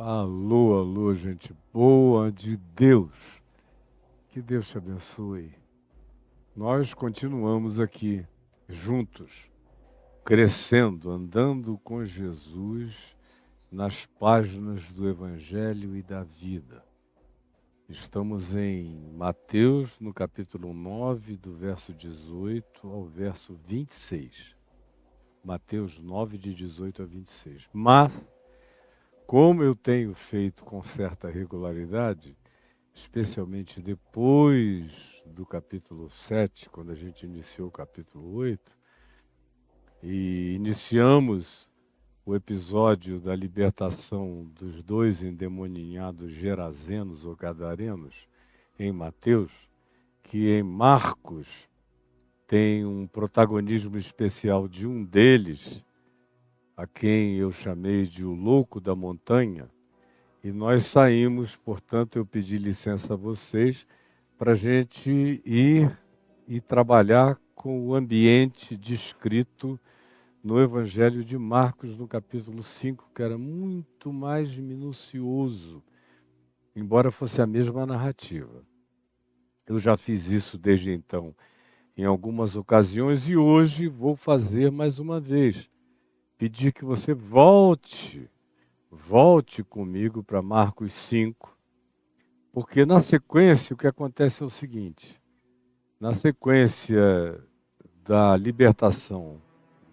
Alô, alô, gente boa de Deus. Que Deus te abençoe. Nós continuamos aqui juntos, crescendo, andando com Jesus nas páginas do Evangelho e da vida. Estamos em Mateus, no capítulo 9, do verso 18 ao verso 26. Mateus 9, de 18 a 26. Mas, como eu tenho feito com certa regularidade, especialmente depois do capítulo 7, quando a gente iniciou o capítulo 8, e iniciamos o episódio da libertação dos dois endemoninhados gerazenos ou gadarenos em Mateus, que em Marcos tem um protagonismo especial de um deles, a quem eu chamei de o louco da montanha. E nós saímos, portanto, eu pedi licença a vocês para a gente ir e trabalhar com o ambiente descrito no Evangelho de Marcos, no capítulo 5, que era muito mais minucioso, embora fosse a mesma narrativa. Eu já fiz isso desde então em algumas ocasiões e hoje vou fazer mais uma vez. Pedir que você volte comigo para Marcos 5, porque na sequência o que acontece é o seguinte: na sequência da libertação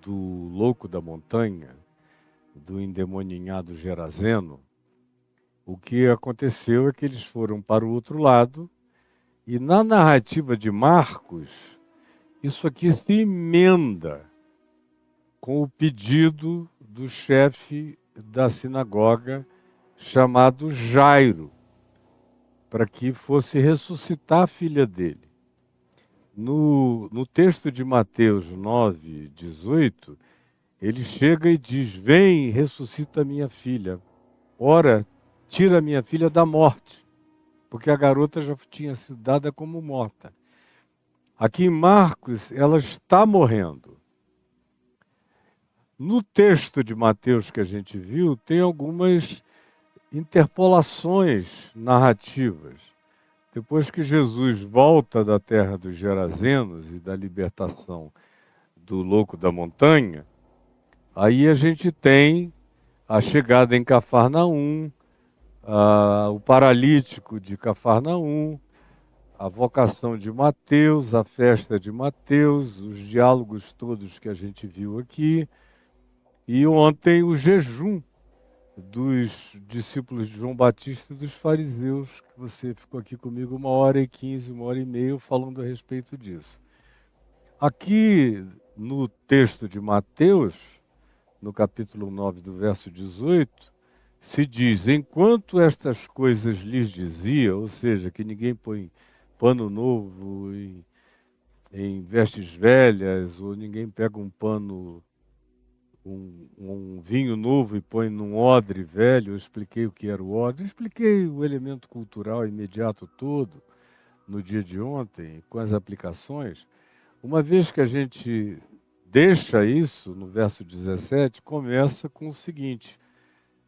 do louco da montanha, do endemoninhado Gerazeno, o que aconteceu é que eles foram para o outro lado, e na narrativa de Marcos, isso aqui se emenda com o pedido do chefe da sinagoga, chamado Jairo, para que fosse ressuscitar a filha dele. No texto de Mateus 9, 18, ele chega e diz: vem, ressuscita minha filha. Ora, tira minha filha da morte, porque a garota já tinha sido dada como morta. Aqui em Marcos, ela está morrendo. No texto de Mateus que a gente viu, tem algumas interpolações narrativas. Depois que Jesus volta da terra dos Gerazenos e da libertação do louco da montanha, aí a gente tem a chegada em Cafarnaum, o paralítico de Cafarnaum, a vocação de Mateus, a festa de Mateus, os diálogos todos que a gente viu aqui, e ontem o jejum dos discípulos de João Batista e dos fariseus, que você ficou aqui comigo 1h15, 1h30 falando a respeito disso. Aqui no texto de Mateus, no capítulo 9, do verso 18, se diz: enquanto estas coisas lhes dizia, ou seja, que ninguém põe pano novo em vestes velhas, ou ninguém pega um pano, um vinho novo e põe num odre velho. Eu expliquei o que era o odre, expliquei o elemento cultural imediato todo no dia de ontem, com as aplicações. Uma vez que a gente deixa isso, no verso 17, começa com o seguinte,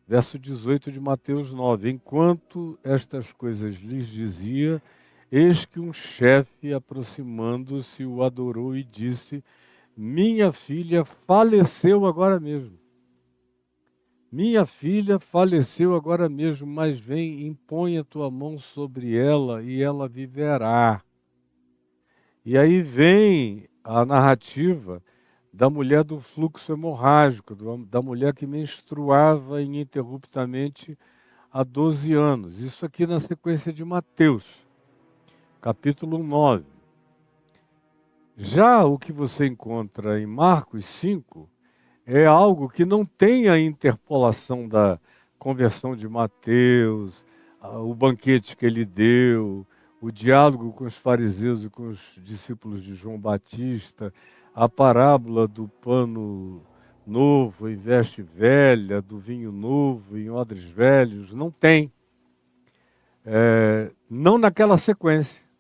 verso 18 de Mateus 9. Enquanto estas coisas lhes dizia, eis que um chefe, aproximando-se, o adorou e disse: minha filha faleceu agora mesmo. Minha filha faleceu agora mesmo, mas vem, impõe a tua mão sobre ela e ela viverá. E aí vem a narrativa da mulher do fluxo hemorrágico, da mulher que menstruava ininterruptamente há 12 anos. Isso aqui na sequência de Mateus, capítulo 9. Já o que você encontra em Marcos 5 é algo que não tem a interpolação da conversão de Mateus, o banquete que ele deu, o diálogo com os fariseus e com os discípulos de João Batista, a parábola do pano novo em veste velha, do vinho novo em odres velhos. Não tem. Não naquela sequência.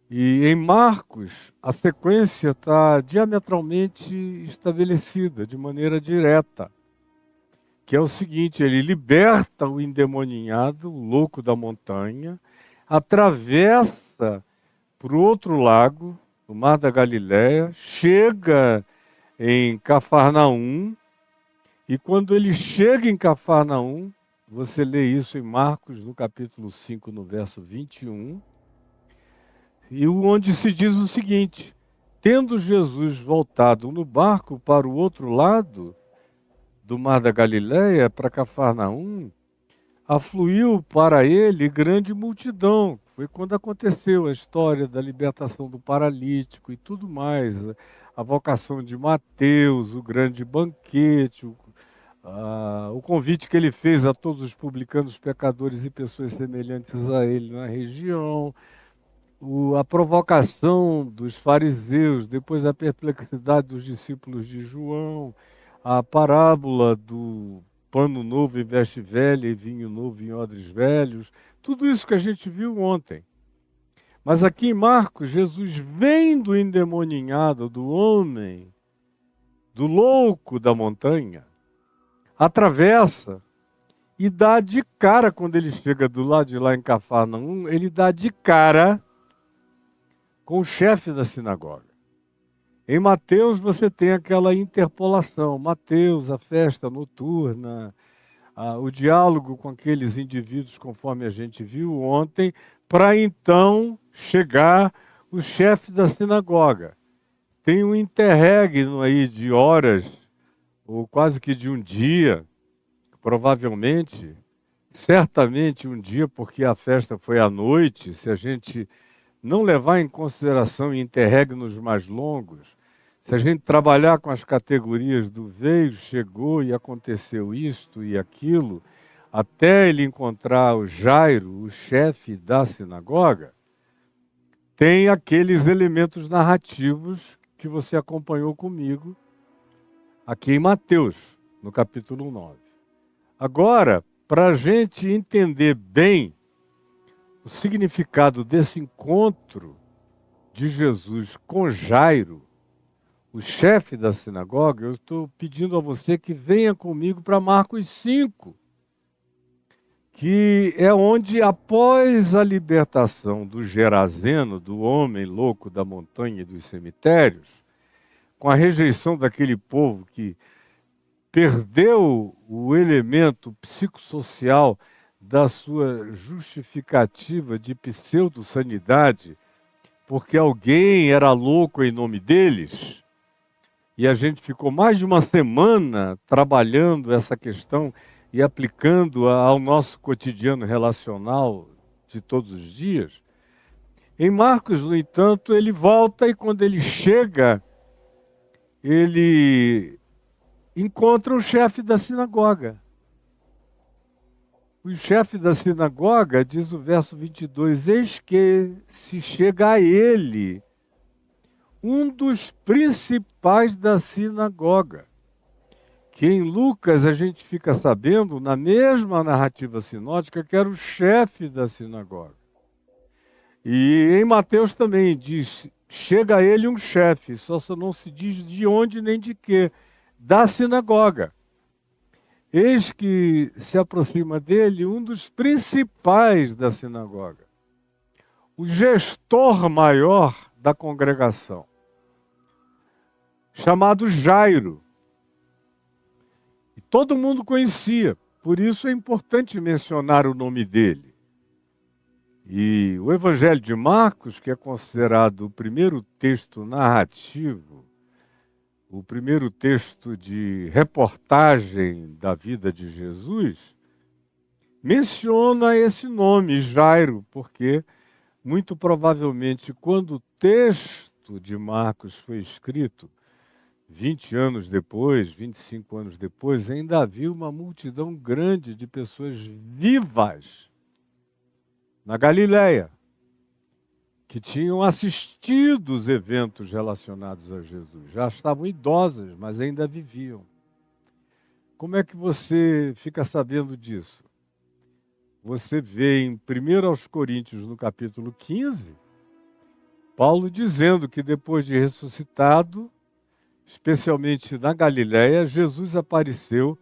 E em Marcos, a sequência está diametralmente estabelecida, de maneira direta. que é o seguinte: ele liberta o endemoniado, o louco da montanha, atravessa para o outro lago, no Mar da Galileia, chega em Cafarnaum, e quando ele chega em Cafarnaum, você lê isso em Marcos, no capítulo 5, no verso 21, e onde se diz o seguinte: tendo Jesus voltado no barco para o outro lado do Mar da Galileia, para Cafarnaum, afluiu para ele grande multidão. Foi quando aconteceu a história da libertação do paralítico e tudo mais, a vocação de Mateus, o grande banquete, o convite que ele fez a todos os publicanos, pecadores e pessoas semelhantes a ele na região, a provocação dos fariseus, depois a perplexidade dos discípulos de João, a parábola do pano novo em veste velha e vinho novo em odres velhos, tudo isso que a gente viu ontem. Mas aqui em Marcos, Jesus vem do endemoninhado, do homem, do louco da montanha, atravessa e dá de cara, quando ele chega do lado de lá em Cafarnaum, ele dá de cara com o chefe da sinagoga. Em Mateus você tem aquela interpolação, Mateus, a festa noturna, o diálogo com aqueles indivíduos conforme a gente viu ontem, para então chegar o chefe da sinagoga. Tem um interregno aí de horas, ou quase que de um dia, provavelmente, certamente um dia, porque a festa foi à noite, se a gente não levar em consideração interregnos mais longos, se a gente trabalhar com as categorias do veio, chegou e aconteceu isto e aquilo, até ele encontrar o Jairo, o chefe da sinagoga, tem aqueles elementos narrativos que você acompanhou comigo aqui em Mateus, no capítulo 9. Agora, para a gente entender bem o significado desse encontro de Jesus com Jairo, o chefe da sinagoga, eu estou pedindo a você que venha comigo para Marcos 5, que é onde, após a libertação do Gerazeno, do homem louco da montanha e dos cemitérios, com a rejeição daquele povo que perdeu o elemento psicossocial da sua justificativa de pseudo-sanidade, porque alguém era louco em nome deles, e a gente ficou mais de uma semana trabalhando essa questão e aplicando ao nosso cotidiano relacional de todos os dias. Em Marcos, no entanto, ele volta e quando ele chega, ele encontra o chefe da sinagoga. O chefe da sinagoga, diz o verso 22, eis que se chega a ele um dos principais da sinagoga, que em Lucas a gente fica sabendo, na mesma narrativa sinótica, que era o chefe da sinagoga. E em Mateus também diz, chega a ele um chefe, só não se diz de onde nem de quê, da sinagoga. Eis que se aproxima dele um dos principais da sinagoga, o gestor maior da congregação, chamado Jairo. E todo mundo conhecia, por isso é importante mencionar o nome dele. E o Evangelho de Marcos, que é considerado o primeiro texto narrativo, o primeiro texto de reportagem da vida de Jesus, menciona esse nome, Jairo, porque muito provavelmente quando o texto de Marcos foi escrito, 20 anos depois, 25 anos depois, ainda havia uma multidão grande de pessoas vivas na Galileia, que tinham assistido os eventos relacionados a Jesus. Já estavam idosas, mas ainda viviam. Como é que você fica sabendo disso? Você vê em 1 aos Coríntios, no capítulo 15, Paulo dizendo que depois de ressuscitado, especialmente na Galileia, Jesus apareceu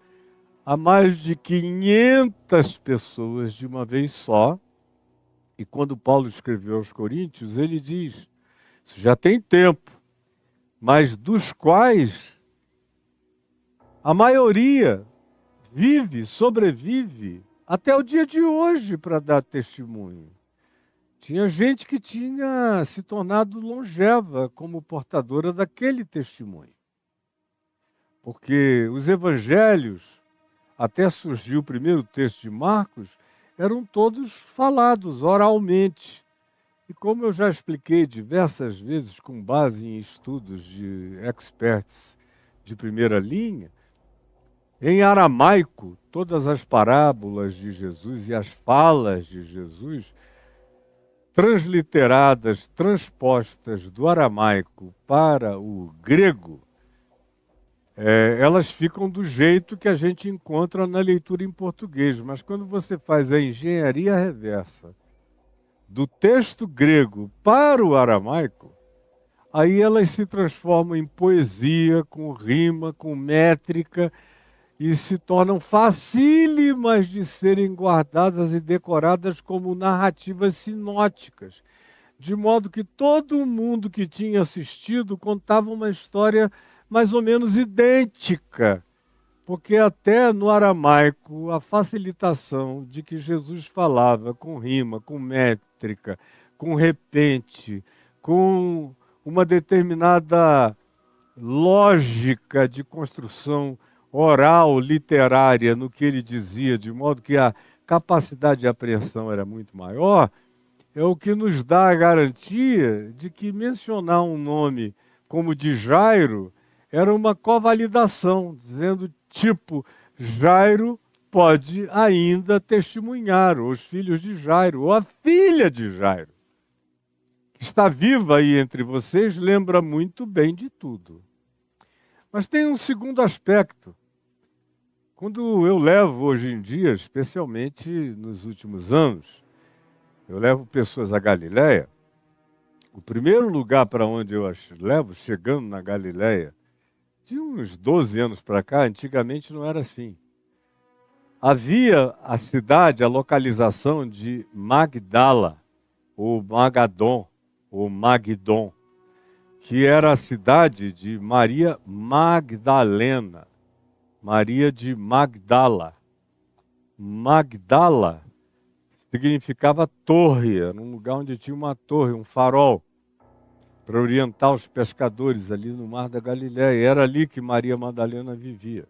a mais de 500 pessoas de uma vez só. E quando Paulo escreveu aos Coríntios, ele diz, isso já tem tempo, mas dos quais a maioria vive, sobrevive, até o dia de hoje para dar testemunho. Tinha gente que tinha se tornado longeva como portadora daquele testemunho. Porque os evangelhos, até surgiu o primeiro texto de Marcos, eram todos falados oralmente. E como eu já expliquei diversas vezes, com base em estudos de experts de primeira linha, em aramaico, todas as parábolas de Jesus e as falas de Jesus, transliteradas, transpostas do aramaico para o grego, elas ficam do jeito que a gente encontra na leitura em português. Mas quando você faz a engenharia reversa do texto grego para o aramaico, aí elas se transformam em poesia, com rima, com métrica, e se tornam facílimas de serem guardadas e decoradas como narrativas sinóticas. De modo que todo mundo que tinha assistido contava uma história mais ou menos idêntica, porque até no aramaico a facilitação de que Jesus falava com rima, com métrica, com repente, com uma determinada lógica de construção oral, literária, no que ele dizia, de modo que a capacidade de apreensão era muito maior, é o que nos dá a garantia de que mencionar um nome como de Jairo era uma covalidação, dizendo tipo, Jairo pode ainda testemunhar, ou os filhos de Jairo, ou a filha de Jairo, que está viva aí entre vocês, lembra muito bem de tudo. Mas tem um segundo aspecto. Quando eu levo hoje em dia, especialmente nos últimos anos, eu levo pessoas à Galileia, o primeiro lugar para onde eu as levo, chegando na Galileia, de uns 12 anos para cá, antigamente não era assim. Havia a cidade, a localização de Magdala, ou Magadon, ou Magdon, que era a cidade de Maria Magdalena, Maria de Magdala. Magdala significava torre, era um lugar onde tinha uma torre, um farol, para orientar os pescadores ali no Mar da Galileia. Era ali que Maria Madalena vivia.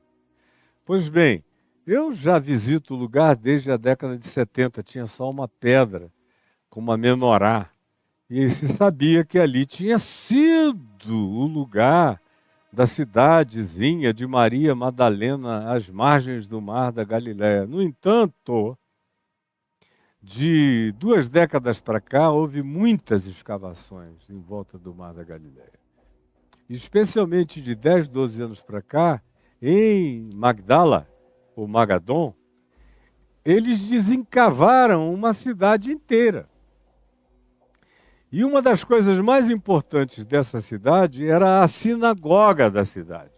Pois bem, eu já visito o lugar desde a década de 70, tinha só uma pedra com uma menorá. E se sabia que ali tinha sido o lugar da cidadezinha de Maria Madalena, às margens do Mar da Galileia. No entanto, de 2 décadas para cá, houve muitas escavações em volta do Mar da Galileia. Especialmente de 10, 12 anos para cá, em Magdala, ou Magadon, eles desencavaram uma cidade inteira. E uma das coisas mais importantes dessa cidade era a sinagoga da cidade.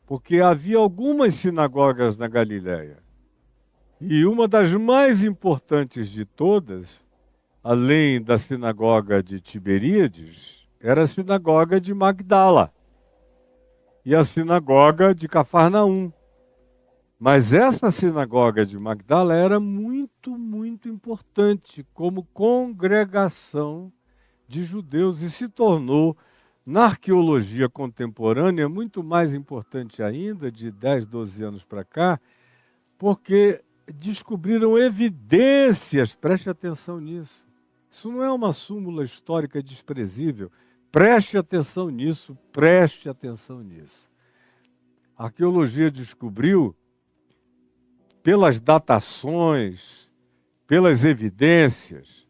Porque havia algumas sinagogas na Galileia. E uma das mais importantes de todas, além da sinagoga de Tiberíades, era a sinagoga de Magdala e a sinagoga de Cafarnaum. Mas essa sinagoga de Magdala era muito, muito importante como congregação de judeus e se tornou, na arqueologia contemporânea, muito mais importante ainda, de 10, 12 anos para cá, porque descobriram evidências, preste atenção nisso. Isso não é uma súmula histórica desprezível. Preste atenção nisso, preste atenção nisso. A arqueologia descobriu, pelas datações, pelas evidências,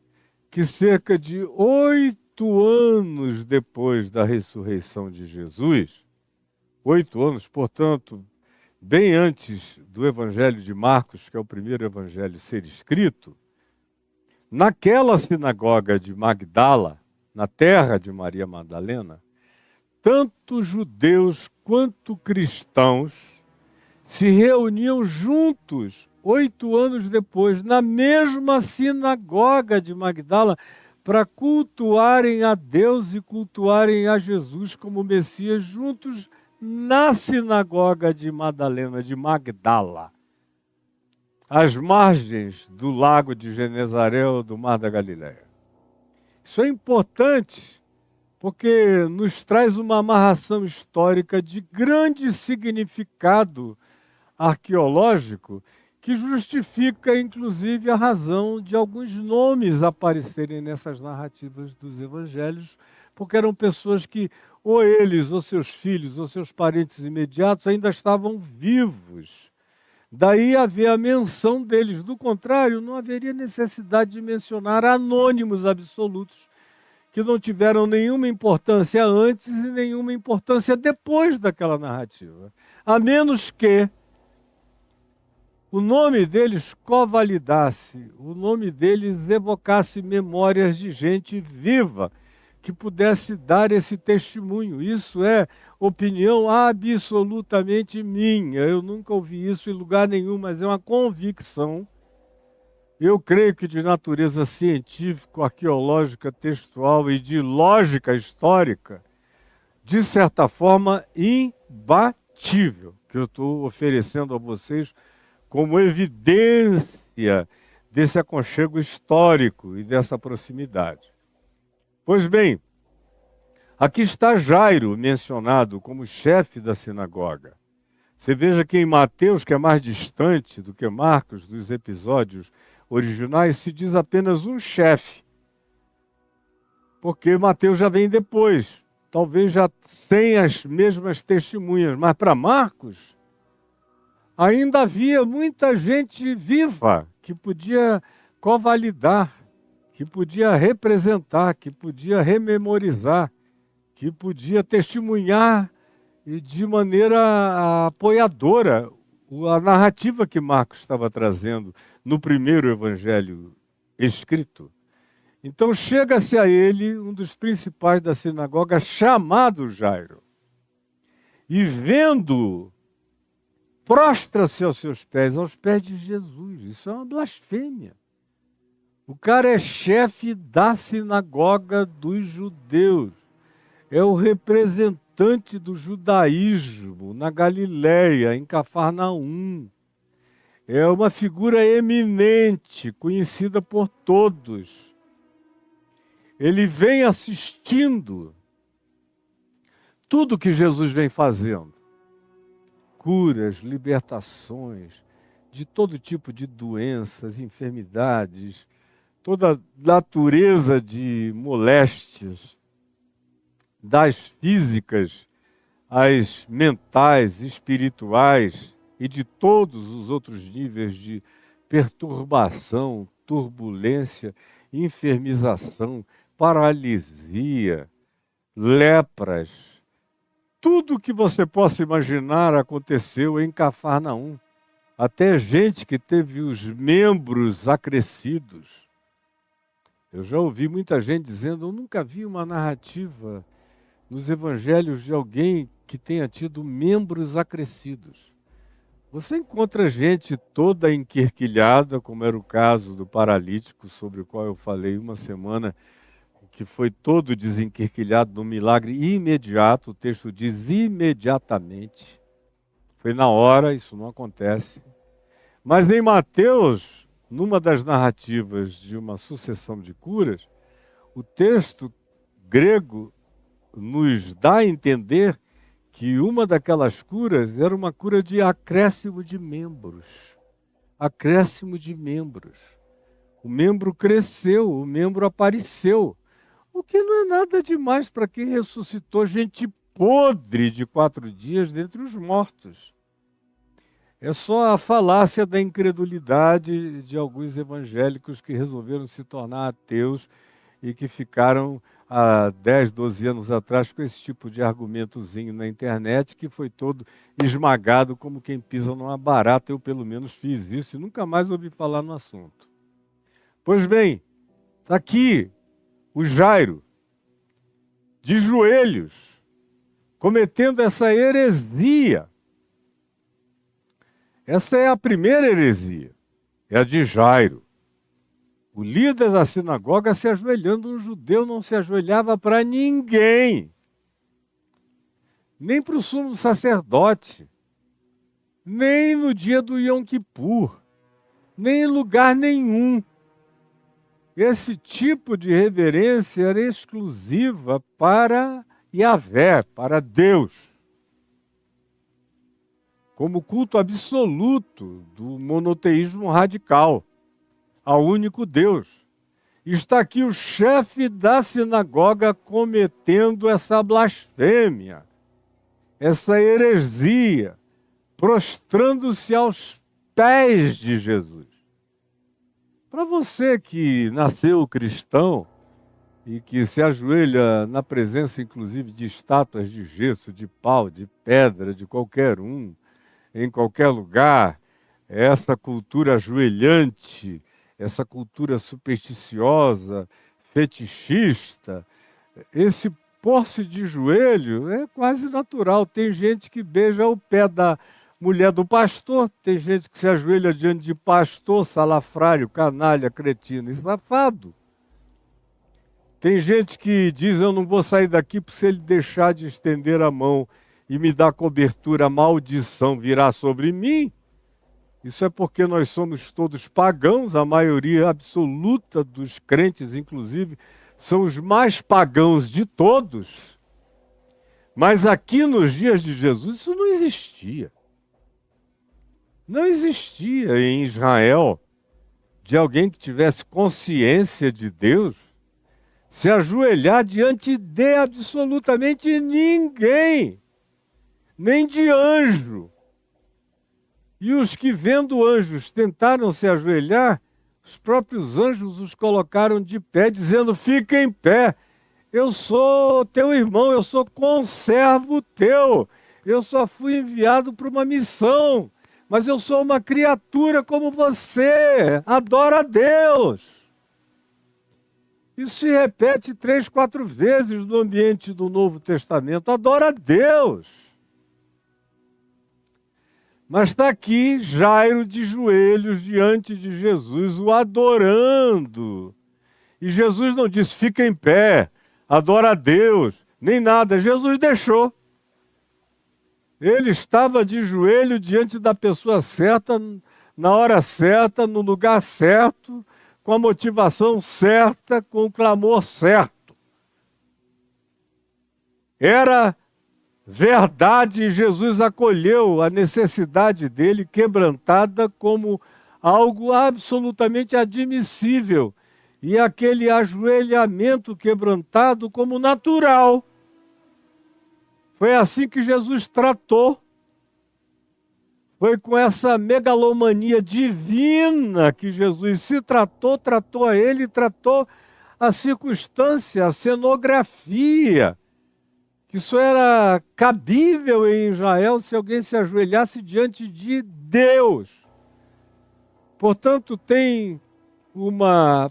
que cerca de 8 anos depois da ressurreição de Jesus, 8 anos, portanto, bem antes do Evangelho de Marcos, que é o primeiro evangelho a ser escrito, naquela sinagoga de Magdala, na terra de Maria Madalena, tanto judeus quanto cristãos se reuniam juntos, 8 anos depois, na mesma sinagoga de Magdala, para cultuarem a Deus e cultuarem a Jesus como Messias juntos na sinagoga de Madalena, de Magdala, às margens do lago de Genezaré ou do Mar da Galileia. Isso é importante porque nos traz uma amarração histórica de grande significado arqueológico que justifica, inclusive, a razão de alguns nomes aparecerem nessas narrativas dos evangelhos, porque eram pessoas que, ou eles, ou seus filhos, ou seus parentes imediatos, ainda estavam vivos. Daí haver a menção deles. Do contrário, não haveria necessidade de mencionar anônimos absolutos que não tiveram nenhuma importância antes e nenhuma importância depois daquela narrativa. A menos que o nome deles covalidasse, o nome deles evocasse memórias de gente viva que pudesse dar esse testemunho. Isso é opinião absolutamente minha. Eu nunca ouvi isso em lugar nenhum, mas é uma convicção. Eu creio que de natureza científica, arqueológica, textual e de lógica histórica, de certa forma imbatível, que eu estou oferecendo a vocês como evidência desse aconchego histórico e dessa proximidade. Pois bem, aqui está Jairo mencionado como chefe da sinagoga. Você veja que em Mateus, que é mais distante do que Marcos, dos episódios originais, se diz apenas um chefe. Porque Mateus já vem depois, talvez já sem as mesmas testemunhas. Mas para Marcos, ainda havia muita gente viva que podia covalidar, que podia representar, que podia rememorizar, que podia testemunhar e de maneira apoiadora a narrativa que Marcos estava trazendo no primeiro evangelho escrito. Então chega-se a ele um dos principais da sinagoga, chamado Jairo, e vendo, prostra-se aos pés de Jesus. Isso é uma blasfêmia. O cara é chefe da sinagoga dos judeus. É o representante do judaísmo na Galileia, em Cafarnaum. É uma figura eminente, conhecida por todos. Ele vem assistindo tudo que Jesus vem fazendo. Curas, libertações, de todo tipo de doenças, enfermidades, toda natureza de moléstias, das físicas às mentais, espirituais e de todos os outros níveis de perturbação, turbulência, enfermização, paralisia, lepras. Tudo que você possa imaginar aconteceu em Cafarnaum. Até gente que teve os membros acrescidos. Eu já ouvi muita gente dizendo, eu nunca vi uma narrativa nos evangelhos de alguém que tenha tido membros acrescidos. Você encontra gente toda enquerquilhada, como era o caso do paralítico, sobre o qual eu falei uma semana, que foi todo desenquerquilhado num milagre imediato. O texto diz imediatamente. Foi na hora, isso não acontece. Mas em Mateus, numa das narrativas de uma sucessão de curas, o texto grego nos dá a entender que uma daquelas curas era uma cura de acréscimo de membros. Acréscimo de membros. O membro cresceu, o membro apareceu. O que não é nada demais para quem ressuscitou gente podre de 4 dias dentre os mortos. É só a falácia da incredulidade de alguns evangélicos que resolveram se tornar ateus e que ficaram há 10, 12 anos atrás com esse tipo de argumentozinho na internet que foi todo esmagado como quem pisa numa barata. Eu pelo menos fiz isso e nunca mais ouvi falar no assunto. Pois bem, está aqui o Jairo, de joelhos, cometendo essa heresia. Essa é a primeira heresia, é a de Jairo. O líder da sinagoga se ajoelhando, um judeu não se ajoelhava para ninguém, nem para o sumo sacerdote, nem no dia do Yom Kippur, nem em lugar nenhum. Esse tipo de reverência era exclusiva para Yahvé, para Deus, como culto absoluto do monoteísmo radical ao único Deus. Está aqui o chefe da sinagoga cometendo essa blasfêmia, essa heresia, prostrando-se aos pés de Jesus. Para você que nasceu cristão e que se ajoelha na presença, inclusive, de estátuas de gesso, de pau, de pedra, de qualquer um, em qualquer lugar, essa cultura ajoelhante, essa cultura supersticiosa, fetichista, esse pôr-se de joelho é quase natural. Tem gente que beija o pé da mulher do pastor, tem gente que se ajoelha diante de pastor, salafrário, canalha, cretino e safado. Tem gente que diz, eu não vou sair daqui se ele deixar de estender a mão e me dar cobertura, a maldição virá sobre mim. Isso é porque nós somos todos pagãos, a maioria absoluta dos crentes, inclusive, são os mais pagãos de todos. Mas aqui nos dias de Jesus isso não existia. Não existia em Israel de alguém que tivesse consciência de Deus se ajoelhar diante de absolutamente ninguém, nem de anjo. E os que, vendo anjos, tentaram se ajoelhar, os próprios anjos os colocaram de pé, dizendo, fica em pé, eu sou teu irmão, eu sou conservo teu, eu só fui enviado para uma missão, mas eu sou uma criatura como você, adora a Deus. Isso se repete 3, 4 vezes no ambiente do Novo Testamento, adora a Deus. Mas está aqui Jairo de joelhos diante de Jesus, o adorando. E Jesus não disse, fica em pé, adora a Deus, nem nada. Jesus deixou. Ele estava de joelho diante da pessoa certa, na hora certa, no lugar certo, com a motivação certa, com o clamor certo. Era verdade, e Jesus acolheu a necessidade dele quebrantada como algo absolutamente admissível. E aquele ajoelhamento quebrantado como natural. Foi assim que Jesus tratou. Foi com essa megalomania divina que Jesus se tratou a ele, tratou a circunstância, a cenografia. Isso era cabível em Israel se alguém se ajoelhasse diante de Deus. Portanto, tem uma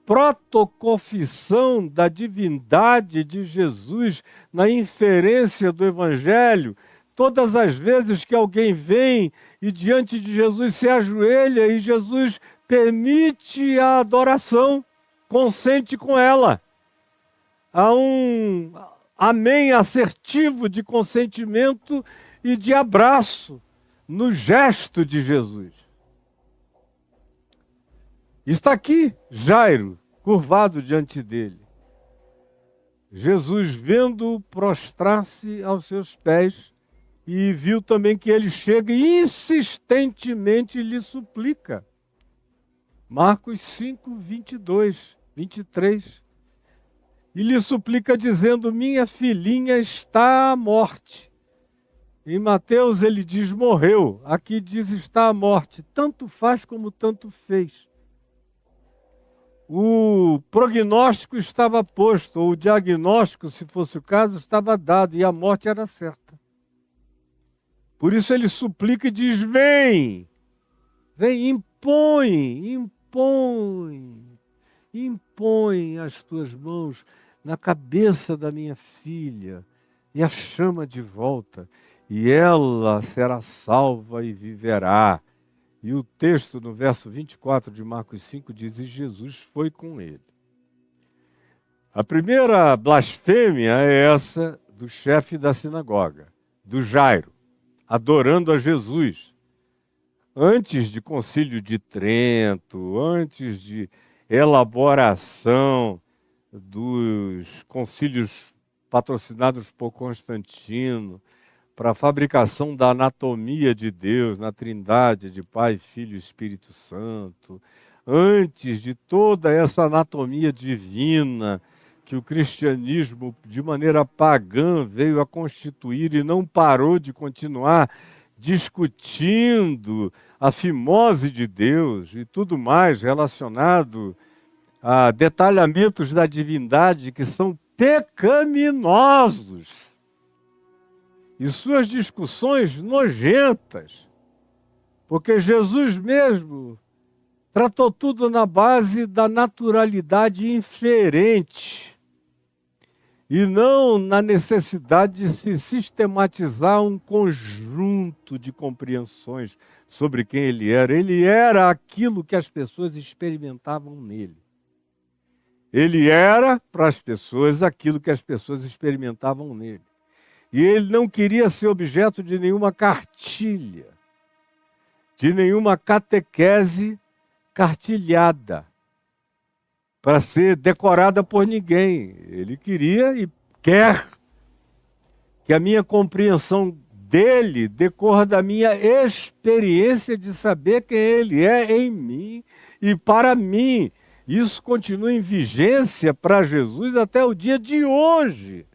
protoconfissão da divindade de Jesus na inferência do Evangelho. Todas as vezes que alguém vem e diante de Jesus se ajoelha e Jesus permite a adoração, consente com ela. Há um amém assertivo de consentimento e de abraço no gesto de Jesus. Está aqui Jairo, curvado diante dele. Jesus vendo-o prostrar-se aos seus pés e viu também que ele chega e insistentemente lhe suplica. Marcos 5, 22, 23. E lhe suplica dizendo, minha filhinha está à morte. Em Mateus ele diz, morreu. Aqui diz, está à morte. Tanto faz como tanto fez. O prognóstico estava posto, ou o diagnóstico, se fosse o caso, estava dado, e a morte era certa. Por isso ele suplica e diz, vem, impõe as tuas mãos na cabeça da minha filha e a chama de volta. e ela será salva e viverá. E o texto no verso 24 de Marcos 5 diz: e Jesus foi com ele. A primeira blasfêmia é essa do chefe da sinagoga, do Jairo, adorando a Jesus. Antes de Concílio de Trento, antes de elaboração dos concílios patrocinados por Constantino, para a fabricação da anatomia de Deus na Trindade de Pai, Filho e Espírito Santo, antes de toda essa anatomia divina que o cristianismo, de maneira pagã, veio a constituir e não parou de continuar discutindo a fimose de Deus e tudo mais relacionado a detalhamentos da divindade que são pecaminosos e suas discussões nojentas, porque Jesus mesmo tratou tudo na base da naturalidade inferente e não na necessidade de se sistematizar um conjunto de compreensões sobre quem ele era. Ele era aquilo que as pessoas experimentavam nele. Ele era, para as pessoas, aquilo que as pessoas experimentavam nele. E ele não queria ser objeto de nenhuma cartilha, de nenhuma catequese cartilhada, para ser decorada por ninguém. Ele queria e quer que a minha compreensão dele decorra da minha experiência de saber quem ele é em mim e para mim. Isso continua em vigência para Jesus até o dia de hoje.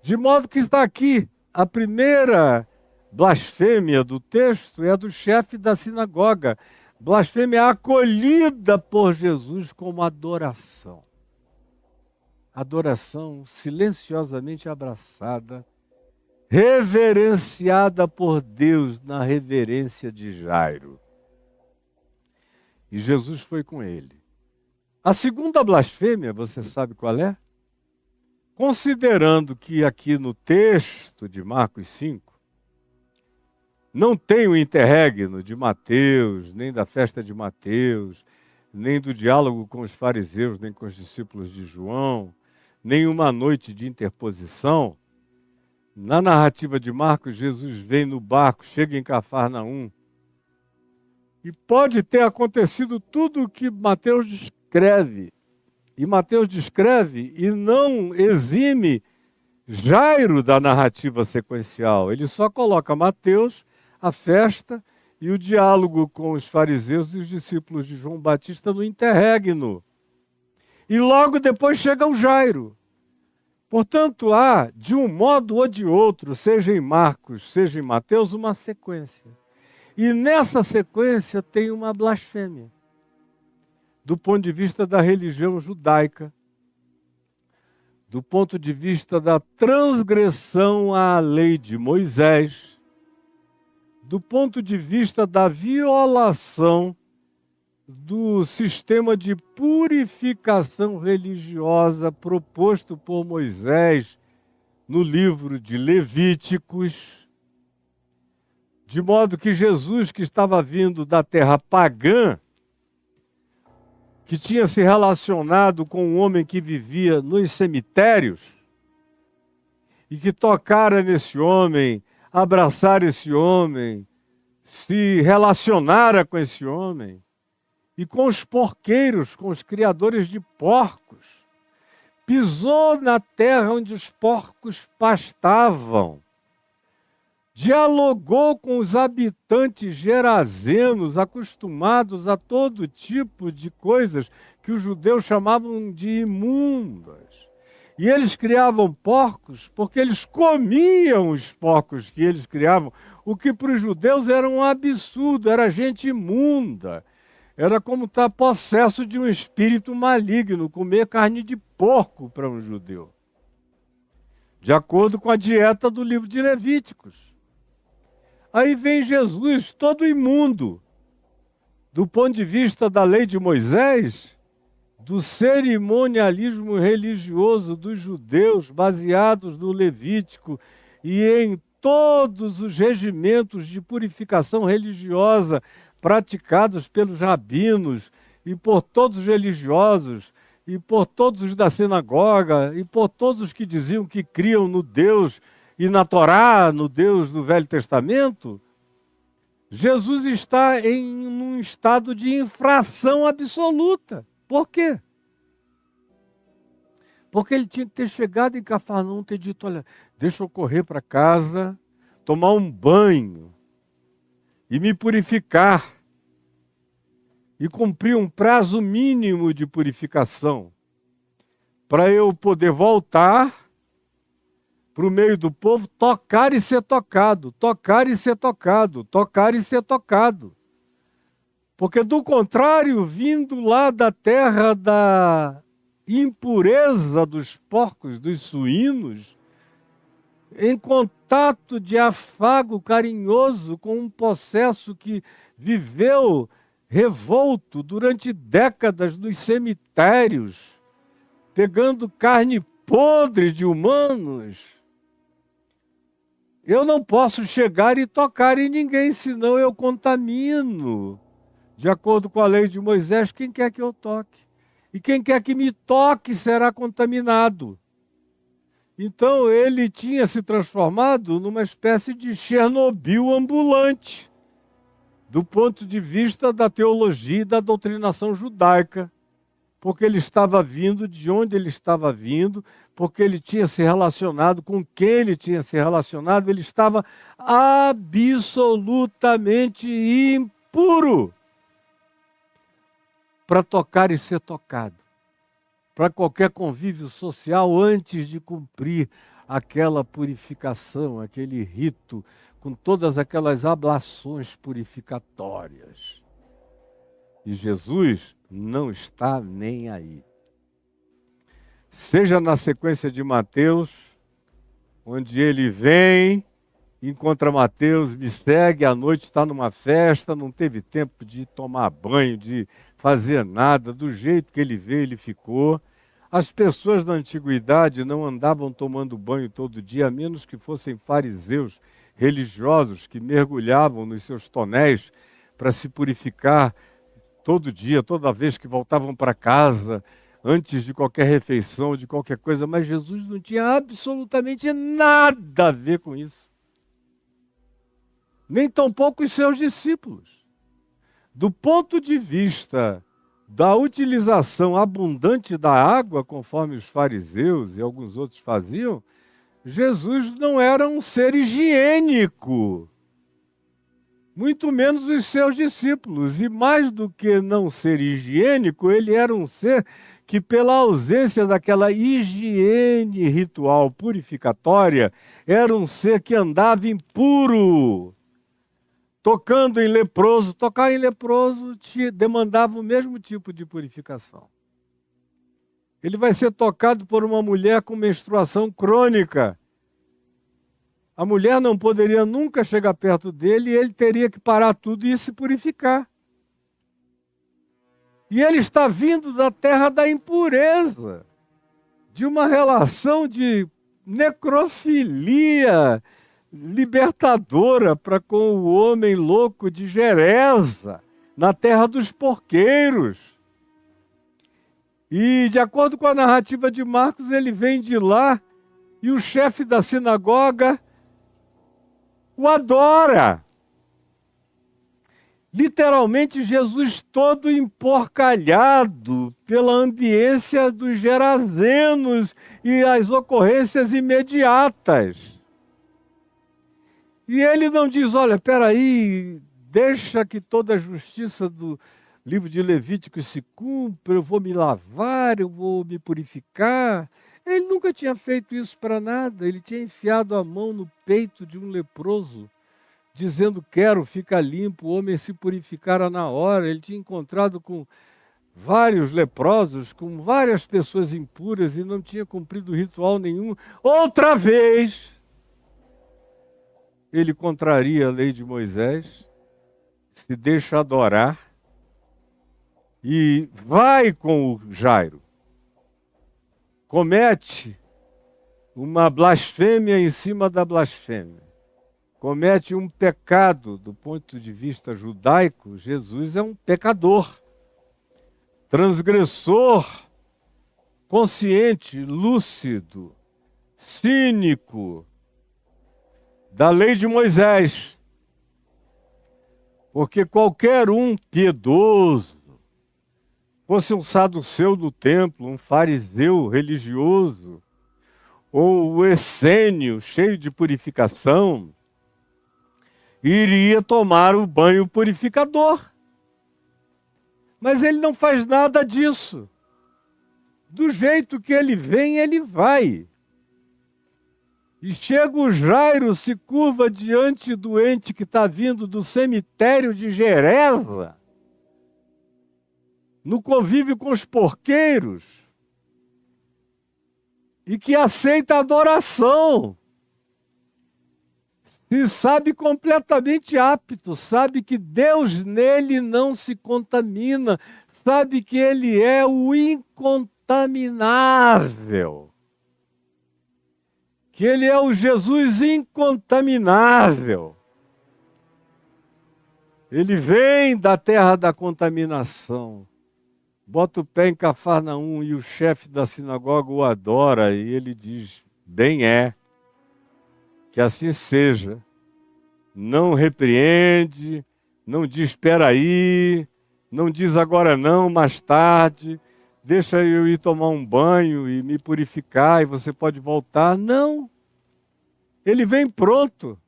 De modo que está aqui, a primeira blasfêmia do texto é a do chefe da sinagoga. Blasfêmia acolhida por Jesus como adoração. Adoração silenciosamente abraçada, reverenciada por Deus na reverência de Jairo. E Jesus foi com ele. A segunda blasfêmia, você sabe qual é? Considerando que aqui no texto de Marcos 5, não tem o interregno de Mateus, nem da festa de Mateus, nem do diálogo com os fariseus, nem com os discípulos de João, nem uma noite de interposição. Na narrativa de Marcos, Jesus vem no barco, chega em Cafarnaum, e pode ter acontecido tudo o que Mateus descreve. E Mateus descreve e não exime Jairo da narrativa sequencial. Ele só coloca Mateus, a festa e o diálogo com os fariseus e os discípulos de João Batista no interregno. E logo depois chega o Jairo. Portanto, há, de um modo ou de outro, seja em Marcos, seja em Mateus, uma sequência. E nessa sequência tem uma blasfêmia, do ponto de vista da religião judaica, do ponto de vista da transgressão à lei de Moisés, do ponto de vista da violação do sistema de purificação religiosa proposto por Moisés no livro de Levíticos, de modo que Jesus, que estava vindo da terra pagã, que tinha se relacionado com um homem que vivia nos cemitérios, e que tocara nesse homem, abraçara esse homem, se relacionara com esse homem, e com os porqueiros, com os criadores de porcos, pisou na terra onde os porcos pastavam, dialogou com os habitantes gerazenos, acostumados a todo tipo de coisas que os judeus chamavam de imundas. E eles criavam porcos porque eles comiam os porcos que eles criavam, o que para os judeus era um absurdo, era gente imunda. Era como estar possesso de um espírito maligno, comer carne de porco para um judeu. De acordo com a dieta do livro de Levíticos. Aí vem Jesus, todo imundo, do ponto de vista da lei de Moisés, do cerimonialismo religioso dos judeus, baseados no Levítico, e em todos os regimentos de purificação religiosa praticados pelos rabinos e por todos os religiosos e por todos os da sinagoga e por todos os que diziam que criam no Deus e na Torá, no Deus do Velho Testamento, Jesus está em um estado de infração absoluta. Por quê? Porque ele tinha que ter chegado em Cafarnaum e ter dito, olha, deixa eu correr para casa, tomar um banho e me purificar. E cumprir um prazo mínimo de purificação para eu poder voltar para o meio do povo, tocar e ser tocado, tocar e ser tocado, tocar e ser tocado. Porque do contrário, vindo lá da terra da impureza dos porcos, dos suínos, em contato de afago carinhoso com um processo que viveu revolto durante décadas nos cemitérios, pegando carne podre de humanos, eu não posso chegar e tocar em ninguém, senão eu contamino. De acordo com a lei de Moisés, quem quer que eu toque? E quem quer que me toque será contaminado. Então ele tinha se transformado numa espécie de Chernobyl ambulante, do ponto de vista da teologia e da doutrinação judaica, porque ele estava vindo de onde ele estava vindo, porque ele tinha se relacionado com quem ele tinha se relacionado, ele estava absolutamente impuro para tocar e ser tocado, para qualquer convívio social antes de cumprir aquela purificação, aquele rito, com todas aquelas ablações purificatórias. E Jesus não está nem aí. Seja na sequência de Mateus, onde ele vem, encontra Mateus, me segue, à noite está numa festa, não teve tempo de tomar banho, de fazer nada, do jeito que ele veio, ele ficou. As pessoas da antiguidade não andavam tomando banho todo dia, a menos que fossem fariseus religiosos que mergulhavam nos seus tonéis para se purificar todo dia, toda vez que voltavam para casa, antes de qualquer refeição, de qualquer coisa, mas Jesus não tinha absolutamente nada a ver com isso. Nem tampouco os seus discípulos. Do ponto de vista da utilização abundante da água, conforme os fariseus e alguns outros faziam, Jesus não era um ser higiênico, muito menos os seus discípulos. E mais do que não ser higiênico, ele era um ser que, pela ausência daquela higiene ritual purificatória, era um ser que andava impuro. Tocando em leproso, tocar em leproso te demandava o mesmo tipo de purificação. Ele vai ser tocado por uma mulher com menstruação crônica. A mulher não poderia nunca chegar perto dele e ele teria que parar tudo e se purificar. E ele está vindo da terra da impureza, de uma relação de necrofilia libertadora para com o homem louco de Geresa, na terra dos porqueiros. E, de acordo com a narrativa de Marcos, ele vem de lá e o chefe da sinagoga o adora. Literalmente, Jesus todo emporcalhado pela ambiência dos gerazenos e as ocorrências imediatas. E ele não diz, olha, peraí, deixa que toda a justiça do livro de Levítico se cumpra, eu vou me lavar, eu vou me purificar. Ele nunca tinha feito isso para nada, ele tinha enfiado a mão no peito de um leproso, dizendo, quero, fica limpo, o homem se purificara na hora. Ele tinha encontrado com vários leprosos, com várias pessoas impuras e não tinha cumprido ritual nenhum. Outra vez, ele contraria a lei de Moisés, se deixa adorar e vai com o Jairo. Comete uma blasfêmia em cima da blasfêmia. Comete um pecado do ponto de vista judaico, Jesus é um pecador, transgressor, consciente, lúcido, cínico da lei de Moisés. Porque qualquer um piedoso, fosse um saduceu do templo, um fariseu religioso, ou o essênio cheio de purificação, iria tomar o banho purificador. Mas ele não faz nada disso. Do jeito que ele vem, ele vai. E chega o Jairo, se curva diante do ente que está vindo do cemitério de Geresa, no convívio com os porqueiros, e que aceita a adoração. Se sabe completamente apto, sabe que Deus nele não se contamina, sabe que ele é o incontaminável. Que ele é o Jesus incontaminável. Ele vem da terra da contaminação. Bota o pé em Cafarnaum e o chefe da sinagoga o adora e ele diz, bem é, que assim seja. Não repreende, não diz espera aí, não diz agora não, mais tarde, deixa eu ir tomar um banho e me purificar e você pode voltar. Não, ele vem pronto.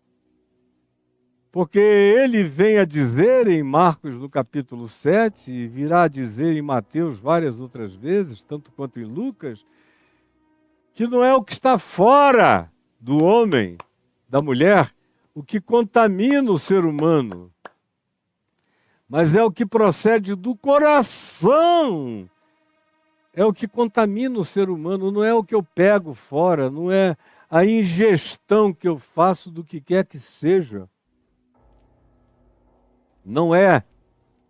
Porque ele vem a dizer em Marcos, no capítulo 7, e virá a dizer em Mateus várias outras vezes, tanto quanto em Lucas, que não é o que está fora do homem, da mulher, o que contamina o ser humano, mas é o que procede do coração. É o que contamina o ser humano, não é o que eu pego fora, não é a ingestão que eu faço do que quer que seja. Não é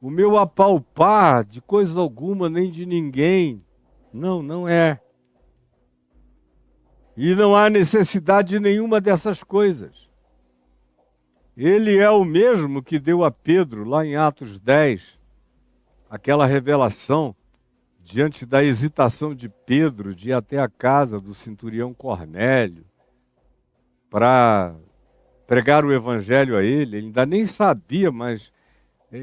o meu apalpar de coisa alguma, nem de ninguém. Não, não é. E não há necessidade nenhuma dessas coisas. Ele é o mesmo que deu a Pedro, lá em Atos 10, aquela revelação, diante da hesitação de Pedro de ir até a casa do centurião Cornélio, para pregar o evangelho a ele. Ele ainda nem sabia, mas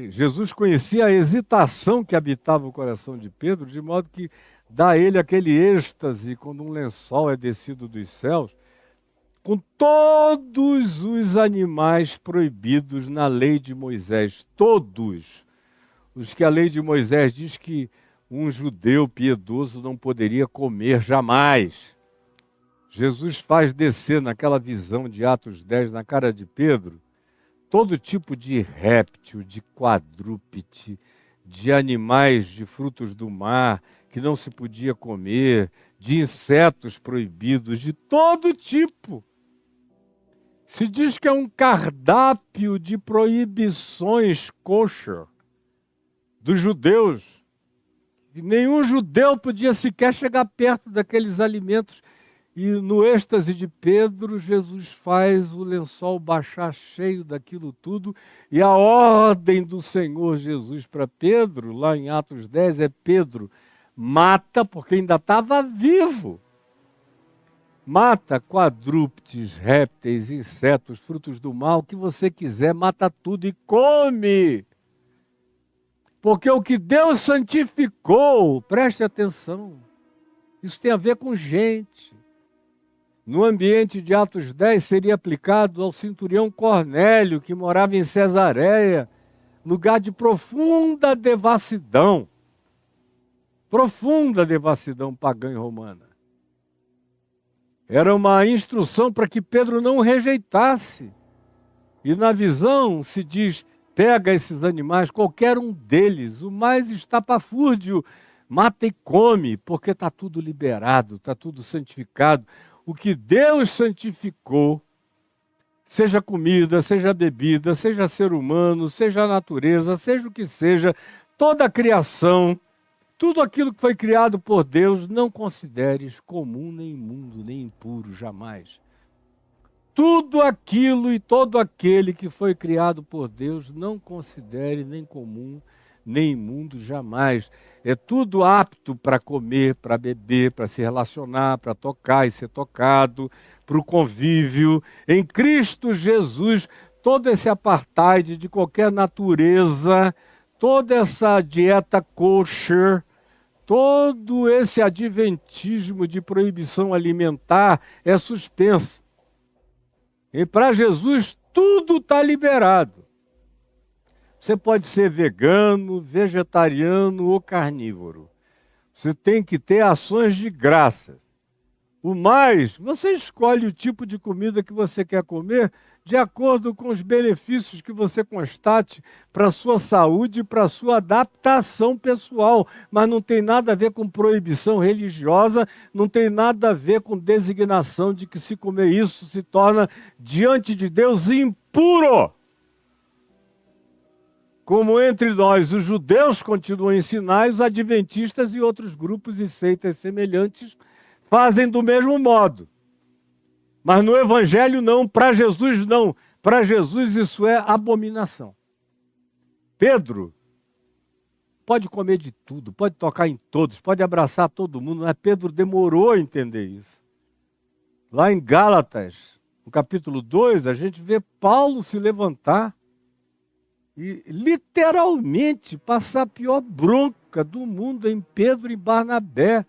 Jesus conhecia a hesitação que habitava o coração de Pedro, de modo que dá a ele aquele êxtase quando um lençol é descido dos céus, com todos os animais proibidos na lei de Moisés, todos os que a lei de Moisés diz que um judeu piedoso não poderia comer jamais. Jesus faz descer naquela visão de Atos 10 na cara de Pedro todo tipo de réptil, de quadrúpede, de animais, de frutos do mar que não se podia comer, de insetos proibidos, de todo tipo. Se diz que é um cardápio de proibições kosher dos judeus. E nenhum judeu podia sequer chegar perto daqueles alimentos. E no êxtase de Pedro, Jesus faz o lençol baixar cheio daquilo tudo. E a ordem do Senhor Jesus para Pedro, lá em Atos 10, é Pedro, mata, porque ainda estava vivo. Mata quadrúpedes, répteis, insetos, frutos do mar, o que você quiser, mata tudo e come. Porque o que Deus santificou, preste atenção, isso tem a ver com gente. No ambiente de Atos 10 seria aplicado ao centurião Cornélio, que morava em Cesareia, lugar de profunda devassidão pagã e romana. Era uma instrução para que Pedro não o rejeitasse. E na visão se diz, pega esses animais, qualquer um deles, o mais estapafúrdio, mata e come, porque está tudo liberado, está tudo santificado. O que Deus santificou, seja comida, seja bebida, seja ser humano, seja a natureza, seja o que seja, toda a criação Tudo aquilo que foi criado por Deus, não consideres comum, nem imundo, nem impuro, jamais. Tudo aquilo e todo aquele que foi criado por Deus, não considere nem comum, nem imundo, jamais. É tudo apto para comer, para beber, para se relacionar, para tocar e ser tocado, para o convívio. Em Cristo Jesus, todo esse apartheid de qualquer natureza, toda essa dieta kosher, todo esse adventismo de proibição alimentar é suspensa. E para Jesus tudo está liberado. Você pode ser vegano, vegetariano ou carnívoro. Você tem que ter ações de graças. O mais, você escolhe o tipo de comida que você quer comer de acordo com os benefícios que você constate para a sua saúde e para a sua adaptação pessoal. Mas não tem nada a ver com proibição religiosa, não tem nada a ver com designação de que se comer isso se torna, diante de Deus, impuro. Como entre nós os judeus continuam a ensinar, os adventistas e outros grupos e seitas semelhantes fazem do mesmo modo. Mas no Evangelho não, para Jesus não. Para Jesus isso é abominação. Pedro pode comer de tudo, pode tocar em todos, pode abraçar todo mundo, mas Pedro demorou a entender isso. Lá em Gálatas, no capítulo 2, a gente vê Paulo se levantar e literalmente passar a pior bronca do mundo em Pedro e Barnabé,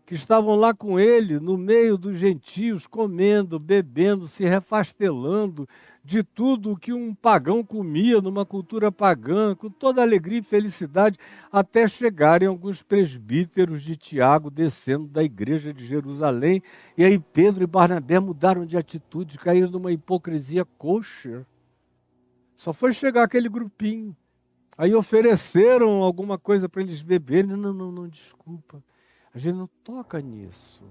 que estavam lá com ele, no meio dos gentios, comendo, bebendo, se refastelando de tudo o que um pagão comia numa cultura pagã, com toda alegria e felicidade, até chegarem alguns presbíteros de Tiago descendo da igreja de Jerusalém. E aí Pedro e Barnabé mudaram de atitude, caíram numa hipocrisia kosher. Só foi chegar aquele grupinho. Aí ofereceram alguma coisa para eles beberem. Não, desculpa. A gente não toca nisso,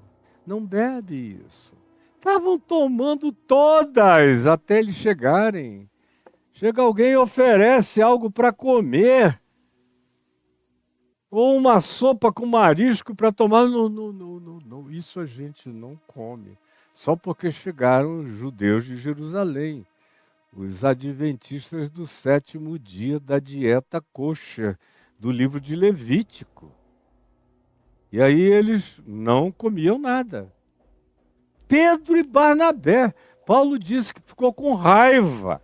não bebe isso. Estavam tomando todas até eles chegarem. Chega alguém e oferece algo para comer, ou uma sopa com marisco para tomar. Não, isso a gente não come. Só porque chegaram os judeus de Jerusalém, os adventistas do 7º dia da dieta kosher, do livro de Levítico. E aí eles não comiam nada. Pedro e Barnabé, Paulo disse que ficou com raiva.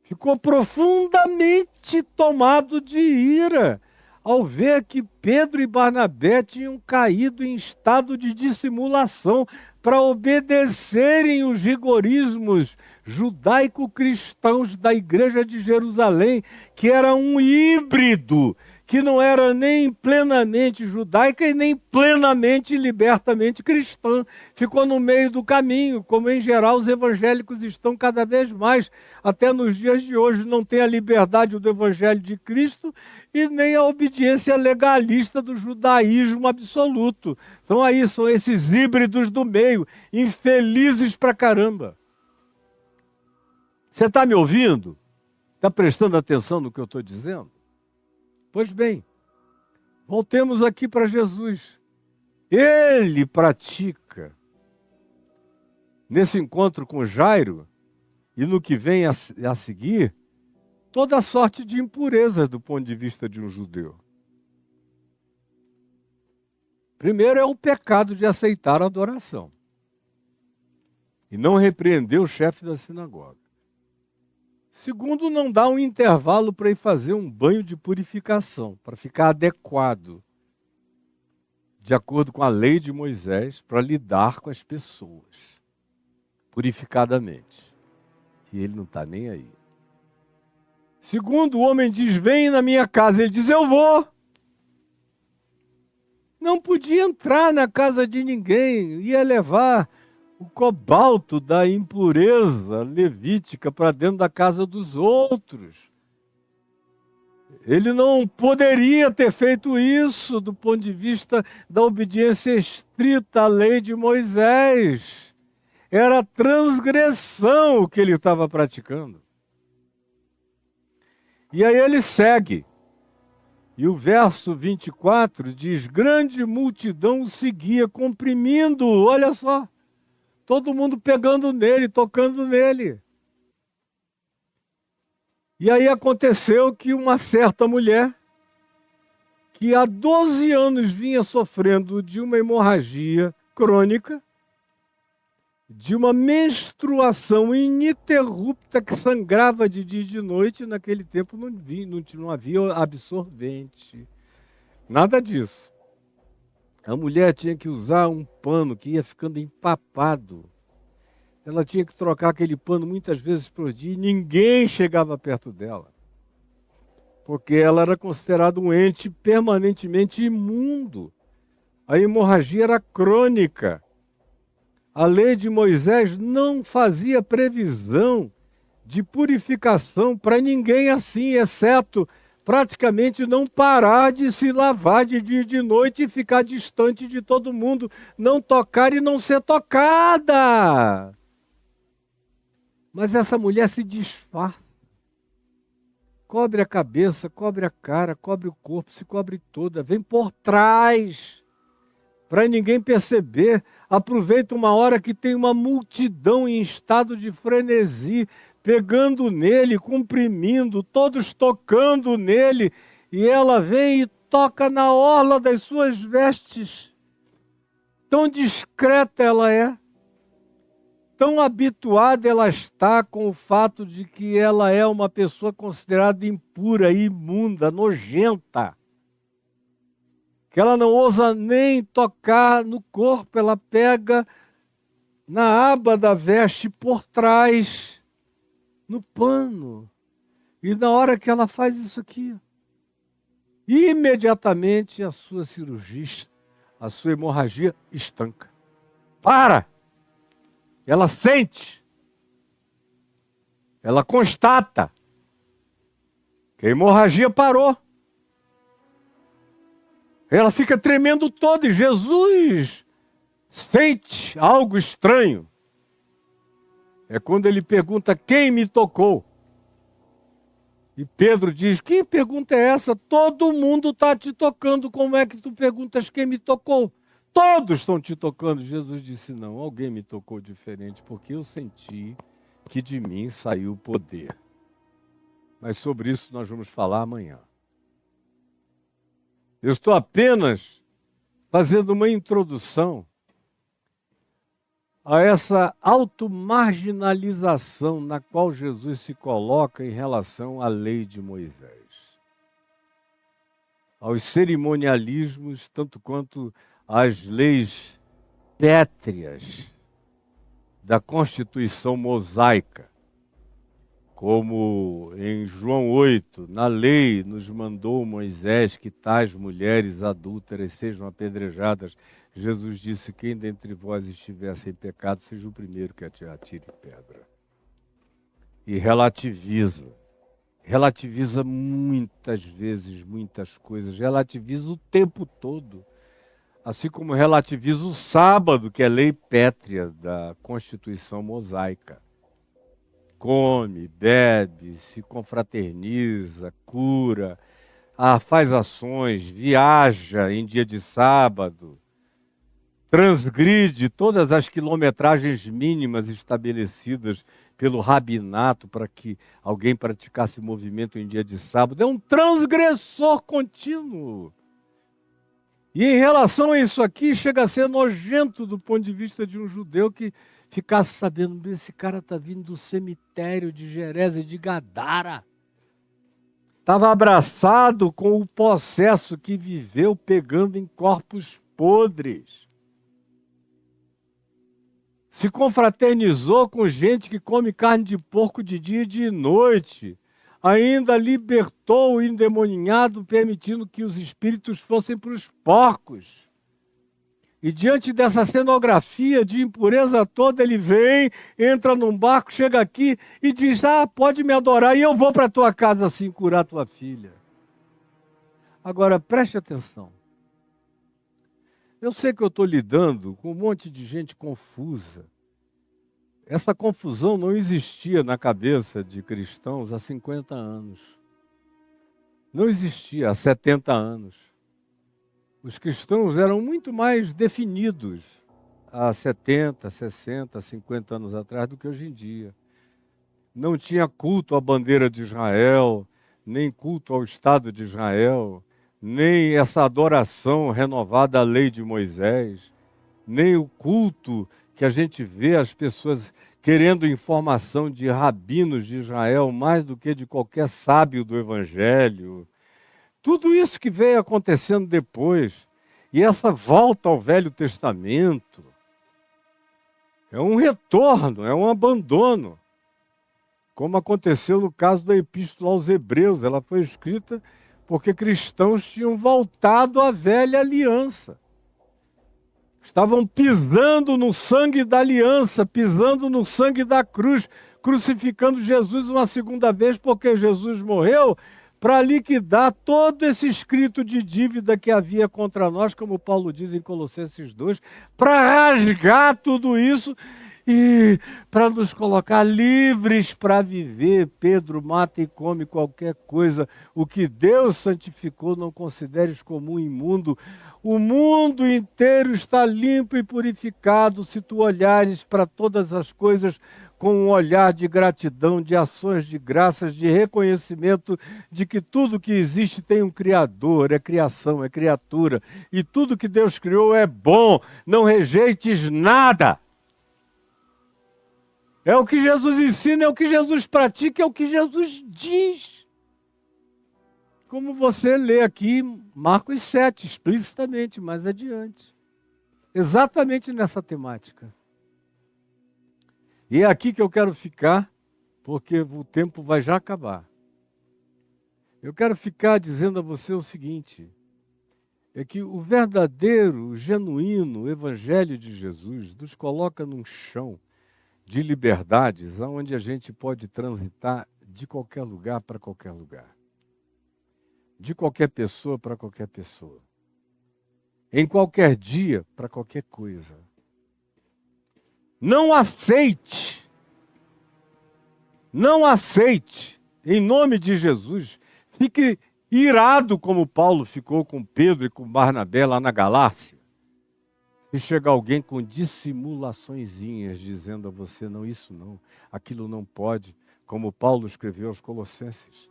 Ficou profundamente tomado de ira ao ver que Pedro e Barnabé tinham caído em estado de dissimulação para obedecerem os rigorismos judaico-cristãos da igreja de Jerusalém, que era um híbrido, que não era nem plenamente judaica e nem plenamente libertamente cristã. Ficou no meio do caminho, como em geral os evangélicos estão cada vez mais. Até nos dias de hoje não tem a liberdade do evangelho de Cristo e nem a obediência legalista do judaísmo absoluto. Então aí são esses híbridos do meio, infelizes pra caramba. Você está me ouvindo? Está prestando atenção no que eu estou dizendo? Pois bem, voltemos aqui para Jesus. Ele pratica, nesse encontro com Jairo, e no que vem a seguir, toda sorte de impurezas do ponto de vista de um judeu. Primeiro é o pecado de aceitar a adoração e não repreender o chefe da sinagoga. Segundo, não dá um intervalo para ir fazer um banho de purificação, para ficar adequado, de acordo com a lei de Moisés, para lidar com as pessoas, purificadamente. E ele não está nem aí. Segundo, o homem diz, vem na minha casa. Ele diz, eu vou. Não podia entrar na casa de ninguém, ia levar o cobalto da impureza levítica para dentro da casa dos outros. Ele não poderia ter feito isso do ponto de vista da obediência estrita à lei de Moisés. Era transgressão o que ele estava praticando. E aí ele segue. E o verso 24 diz: grande multidão o seguia, comprimindo, olha só, todo mundo pegando nele, tocando nele. E aí aconteceu que uma certa mulher, que há 12 anos vinha sofrendo de uma hemorragia crônica, de uma menstruação ininterrupta que sangrava de dia e de noite, naquele tempo não havia absorvente, nada disso. A mulher tinha que usar um pano que ia ficando empapado. Ela tinha que trocar aquele pano muitas vezes por dia e ninguém chegava perto dela. Porque ela era considerada um ente permanentemente imundo. A hemorragia era crônica. A lei de Moisés não fazia previsão de purificação para ninguém assim, exceto praticamente não parar de se lavar de dia e de noite e ficar distante de todo mundo, não tocar e não ser tocada. Mas essa mulher se disfarça. Cobre a cabeça, cobre a cara, cobre o corpo, se cobre toda, vem por trás, para ninguém perceber. Aproveita uma hora que tem uma multidão em estado de frenesi, pegando nele, comprimindo, todos tocando nele, e ela vem e toca na orla das suas vestes. Tão discreta ela é. Tão habituada ela está com o fato de que ela é uma pessoa considerada impura, imunda, nojenta, que ela não ousa nem tocar no corpo, ela pega na aba da veste por trás, no pano. E na hora que ela faz isso aqui, imediatamente a sua cirurgia, a sua hemorragia estanca. Para! Ela sente, ela constata que a hemorragia parou. Ela fica tremendo toda e Jesus sente algo estranho. É quando ele pergunta: quem me tocou? E Pedro diz: que pergunta é essa? Todo mundo está te tocando, como é que tu perguntas quem me tocou? Todos estão te tocando. Jesus disse: não, alguém me tocou diferente, porque eu senti que de mim saiu o poder. Mas sobre isso nós vamos falar amanhã. Eu estou apenas fazendo uma introdução a essa automarginalização na qual Jesus se coloca em relação à lei de Moisés. Aos cerimonialismos, tanto quanto às leis pétreas da Constituição mosaica, como em João 8, na lei nos mandou Moisés que tais mulheres adúlteras sejam apedrejadas. Jesus disse: quem dentre vós estiver sem pecado, seja o primeiro que atire pedra. E relativiza muitas vezes muitas coisas, relativiza o tempo todo. Assim como relativiza o sábado, que é lei pétrea da Constituição mosaica. Come, bebe, se confraterniza, cura, faz ações, viaja em dia de sábado, transgride todas as quilometragens mínimas estabelecidas pelo rabinato para que alguém praticasse movimento em dia de sábado. É um transgressor contínuo. E em relação a isso aqui, chega a ser nojento do ponto de vista de um judeu que ficasse sabendo: esse cara está vindo do cemitério de Geresa e de Gadara. Estava abraçado com o possesso que viveu pegando em corpos podres. Se confraternizou com gente que come carne de porco de dia e de noite. Ainda libertou o endemoninhado, permitindo que os espíritos fossem para os porcos. E diante dessa cenografia de impureza toda, ele vem, entra num barco, chega aqui e diz: pode me adorar e eu vou para a tua casa assim curar tua filha. Agora, preste atenção. Eu sei que eu estou lidando com um monte de gente confusa. Essa confusão não existia na cabeça de cristãos há 50 anos. Não existia há 70 anos. Os cristãos eram muito mais definidos há 70, 60, 50 anos atrás do que hoje em dia. Não tinha culto à bandeira de Israel, nem culto ao Estado de Israel, nem essa adoração renovada à lei de Moisés, nem o culto que a gente vê as pessoas querendo informação de rabinos de Israel mais do que de qualquer sábio do Evangelho. Tudo isso que veio acontecendo depois, e essa volta ao Velho Testamento, é um retorno, é um abandono. Como aconteceu no caso da Epístola aos Hebreus, ela foi escrita porque cristãos tinham voltado à velha aliança. Estavam pisando no sangue da aliança, pisando no sangue da cruz, crucificando Jesus uma segunda vez, porque Jesus morreu para liquidar todo esse escrito de dívida que havia contra nós, como Paulo diz em Colossenses 2, para rasgar tudo isso e para nos colocar livres para viver. Pedro, mata e come qualquer coisa. O que Deus santificou, não consideres como imundo. O mundo inteiro está limpo e purificado se tu olhares para todas as coisas com um olhar de gratidão, de ações de graças, de reconhecimento de que tudo que existe tem um Criador, é criação, é criatura. E tudo que Deus criou é bom, não rejeites nada. É o que Jesus ensina, é o que Jesus pratica, é o que Jesus diz. Como você lê aqui Marcos 7, explicitamente, mais adiante. Exatamente nessa temática. E é aqui que eu quero ficar, porque o tempo vai já acabar. Eu quero ficar dizendo a você o seguinte, é que o verdadeiro, o genuíno Evangelho de Jesus nos coloca num chão de liberdades, onde a gente pode transitar de qualquer lugar para qualquer lugar. De qualquer pessoa para qualquer pessoa. Em qualquer dia para qualquer coisa. Não aceite, em nome de Jesus, fique irado como Paulo ficou com Pedro e com Barnabé lá na Galácia. Se chegar alguém com dissimulaçõezinhas dizendo a você, não, isso não, aquilo não pode, como Paulo escreveu aos Colossenses.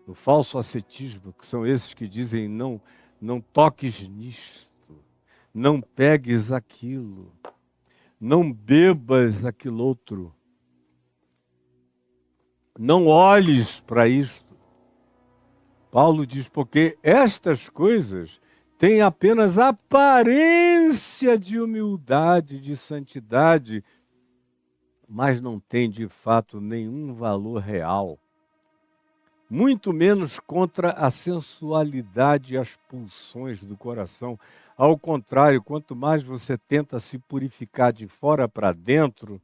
O falso ascetismo, que são esses que dizem, não toques nisto, não pegues aquilo, não bebas aquilo outro, não olhes para isto. Paulo diz, porque estas coisas têm apenas aparência de humildade, de santidade, mas não têm de fato nenhum valor real. Muito menos contra a sensualidade e as pulsões do coração. Ao contrário, quanto mais você tenta se purificar de fora para dentro,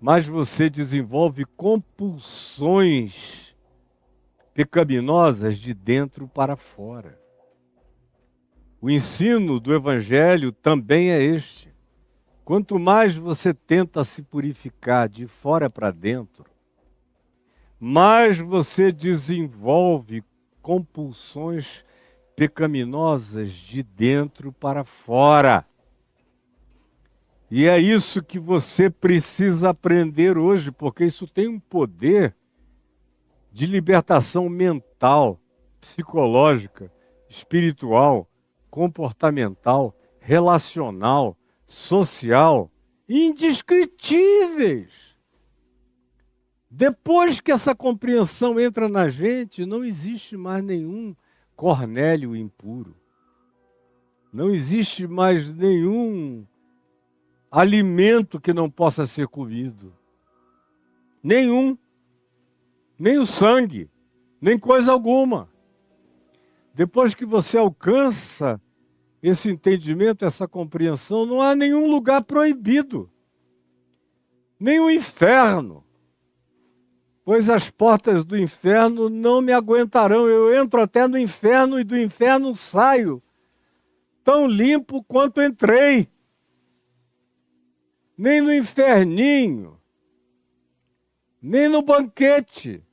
mais você desenvolve compulsões pecaminosas de dentro para fora. O ensino do Evangelho também é este. Quanto mais você tenta se purificar de fora para dentro, mais você desenvolve compulsões pecaminosas de dentro para fora. E é isso que você precisa aprender hoje, porque isso tem um poder de libertação mental, psicológica, espiritual, comportamental, relacional, social, indescritíveis. Depois que essa compreensão entra na gente, não existe mais nenhum Cornélio impuro. Não existe mais nenhum alimento que não possa ser comido. Nenhum. Nem o sangue, nem coisa alguma. Depois que você alcança esse entendimento, essa compreensão, não há nenhum lugar proibido. Nem o inferno. Pois as portas do inferno não me aguentarão. Eu entro até no inferno e do inferno saio, tão limpo quanto entrei. Nem no inferninho, nem no banquete,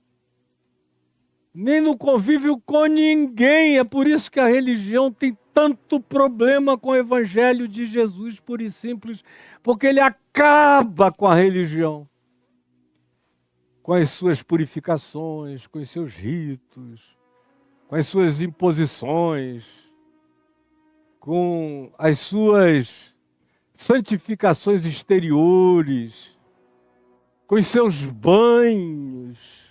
nem no convívio com ninguém. É por isso que a religião tem tanto problema com o Evangelho de Jesus, puro e simples, porque ele acaba com a religião, com as suas purificações, com os seus ritos, com as suas imposições, com as suas santificações exteriores, com os seus banhos,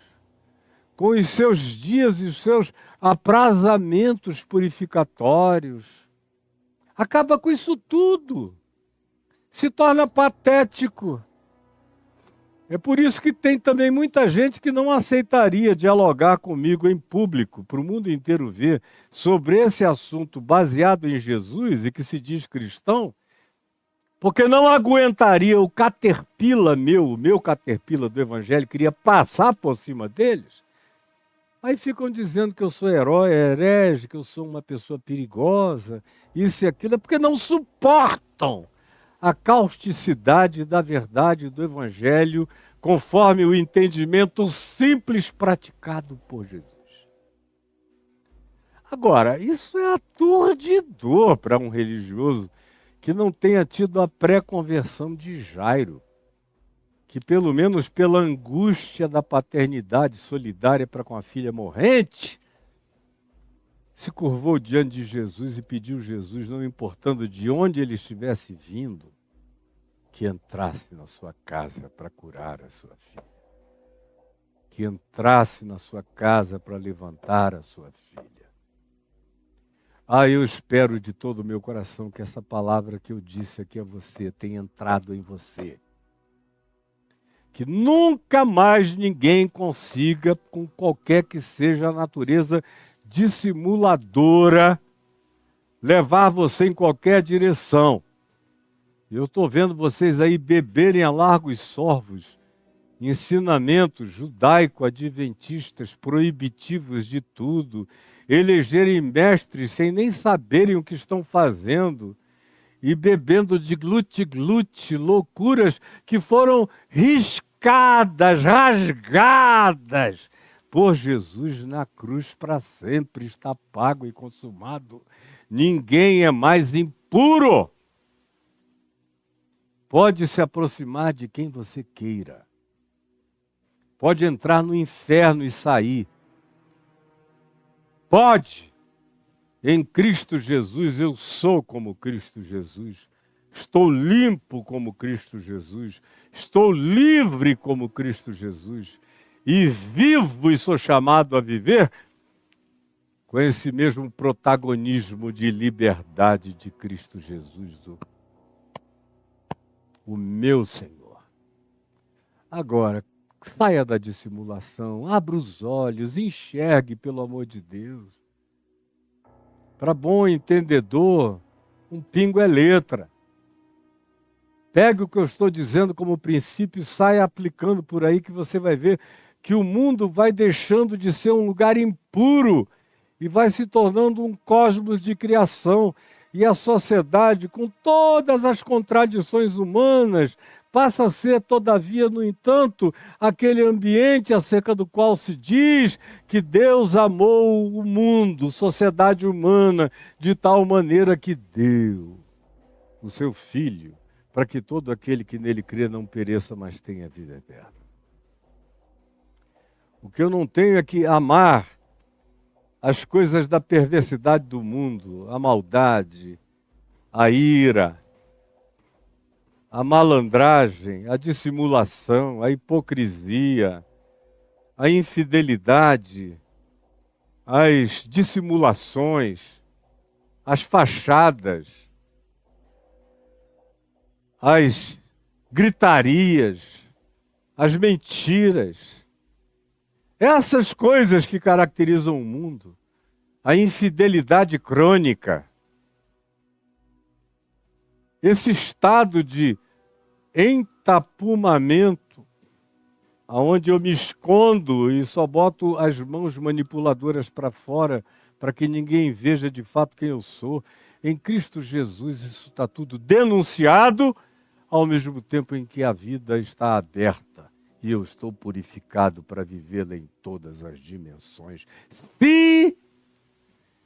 com os seus dias e os seus aprazamentos purificatórios. Acaba com isso tudo. Se torna patético. É por isso que tem também muita gente que não aceitaria dialogar comigo em público, para o mundo inteiro ver, sobre esse assunto baseado em Jesus e que se diz cristão, porque não aguentaria o caterpillar o meu caterpillar do Evangelho, queria passar por cima deles. Aí ficam dizendo que eu sou herói, herege, que eu sou uma pessoa perigosa, isso e aquilo, é porque não suportam a causticidade da verdade do Evangelho, conforme o entendimento simples praticado por Jesus. Agora, isso é aturdidor para um religioso que não tenha tido a pré-conversão de Jairo, que pelo menos pela angústia da paternidade solidária para com a filha morrente, se curvou diante de Jesus e pediu Jesus, não importando de onde ele estivesse vindo, que entrasse na sua casa para curar a sua filha. Que entrasse na sua casa para levantar a sua filha. Eu espero de todo o meu coração que essa palavra que eu disse aqui a você tenha entrado em você. Que nunca mais ninguém consiga, com qualquer que seja a natureza dissimuladora, levar você em qualquer direção. Eu estou vendo vocês aí beberem a largos sorvos ensinamentos judaico-adventistas proibitivos de tudo, elegerem mestres sem nem saberem o que estão fazendo e bebendo de glute-glute, loucuras que foram riscadas, rasgadas por Jesus na cruz para sempre, está pago e consumado. Ninguém é mais impuro. Pode se aproximar de quem você queira. Pode entrar no inferno e sair. Pode. Em Cristo Jesus eu sou como Cristo Jesus. Estou limpo como Cristo Jesus. Estou livre como Cristo Jesus. E vivo e sou chamado a viver com esse mesmo protagonismo de liberdade de Cristo Jesus, o meu Senhor. Agora, saia da dissimulação, abra os olhos, enxergue, pelo amor de Deus. Para bom entendedor, um pingo é letra. Pegue o que eu estou dizendo como princípio e saia aplicando por aí, que você vai ver que o mundo vai deixando de ser um lugar impuro e vai se tornando um cosmos de criação. E a sociedade, com todas as contradições humanas, passa a ser, todavia, no entanto, aquele ambiente acerca do qual se diz que Deus amou o mundo, sociedade humana, de tal maneira que deu o seu Filho, para que todo aquele que nele crê não pereça, mas tenha vida eterna. O que eu não tenho é que amar as coisas da perversidade do mundo, a maldade, a ira, a malandragem, a dissimulação, a hipocrisia, a infidelidade, as dissimulações, as fachadas, as gritarias, as mentiras. Essas coisas que caracterizam o mundo, a infidelidade crônica, esse estado de entapumamento, onde eu me escondo e só boto as mãos manipuladoras para fora, para que ninguém veja de fato quem eu sou. Em Cristo Jesus isso está tudo denunciado, ao mesmo tempo em que a vida está aberta e eu estou purificado para vivê-la em todas as dimensões. Se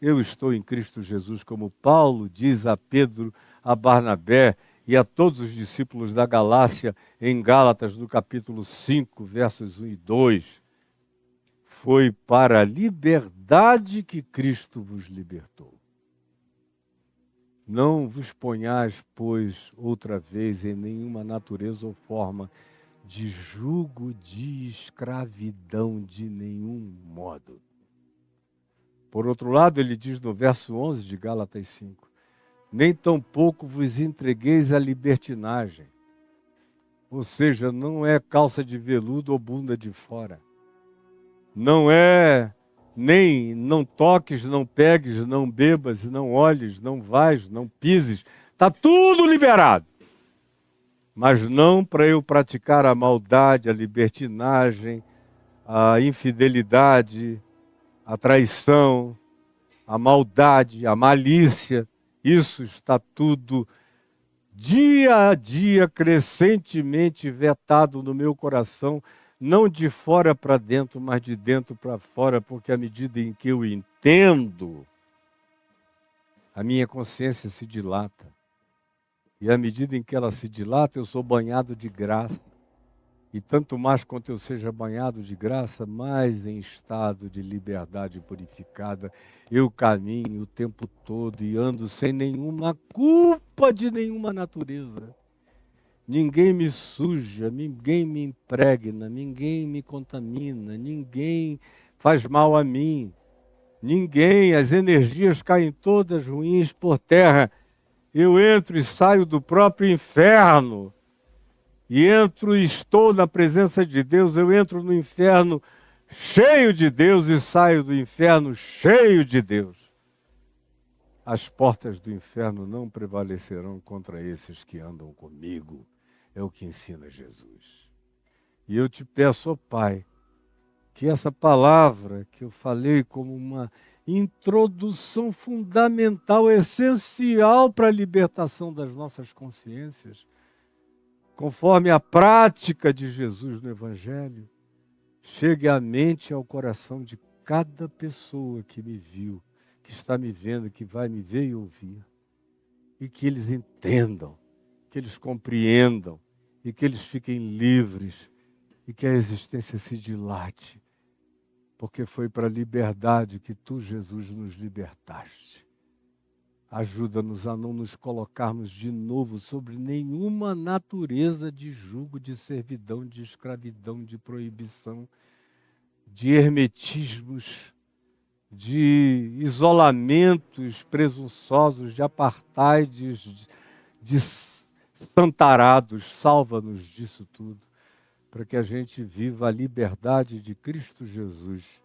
eu estou em Cristo Jesus, como Paulo diz a Pedro, a Barnabé e a todos os discípulos da Galácia, em Gálatas, no capítulo 5, versos 1 e 2, foi para a liberdade que Cristo vos libertou. Não vos ponhais, pois, outra vez em nenhuma natureza ou forma de jugo de escravidão de nenhum modo. Por outro lado, ele diz no verso 11 de Gálatas 5, nem tampouco vos entregueis à libertinagem. Ou seja, não é calça de veludo ou bunda de fora. Não é nem não toques, não pegues, não bebas, não olhes, não vais, não pises. Está tudo liberado. Mas não para eu praticar a maldade, a libertinagem, a infidelidade, a traição, a maldade, a malícia. Isso está tudo dia a dia crescentemente vetado no meu coração, não de fora para dentro, mas de dentro para fora, porque à medida em que eu entendo, a minha consciência se dilata. E à medida em que ela se dilata, eu sou banhado de graça. E tanto mais quanto eu seja banhado de graça, mais em estado de liberdade purificada, eu caminho o tempo todo e ando sem nenhuma culpa de nenhuma natureza. Ninguém me suja, ninguém me impregna, ninguém me contamina, ninguém faz mal a mim. Ninguém, as energias caem todas ruins por terra. Eu entro e saio do próprio inferno. E entro e estou na presença de Deus, eu entro no inferno cheio de Deus e saio do inferno cheio de Deus. As portas do inferno não prevalecerão contra esses que andam comigo. É o que ensina Jesus. E eu te peço, ó Pai, que essa palavra que eu falei como uma introdução fundamental, essencial para a libertação das nossas consciências, conforme a prática de Jesus no Evangelho, chegue à mente e ao coração de cada pessoa que me viu, que está me vendo, que vai me ver e ouvir. E que eles entendam, que eles compreendam, e que eles fiquem livres, e que a existência se dilate, porque foi para a liberdade que tu, Jesus, nos libertaste. Ajuda-nos a não nos colocarmos de novo sobre nenhuma natureza de jugo, de servidão, de escravidão, de proibição, de hermetismos, de isolamentos presunçosos, de apartheids, de santarados. Salva-nos disso tudo, para que a gente viva a liberdade de Cristo Jesus,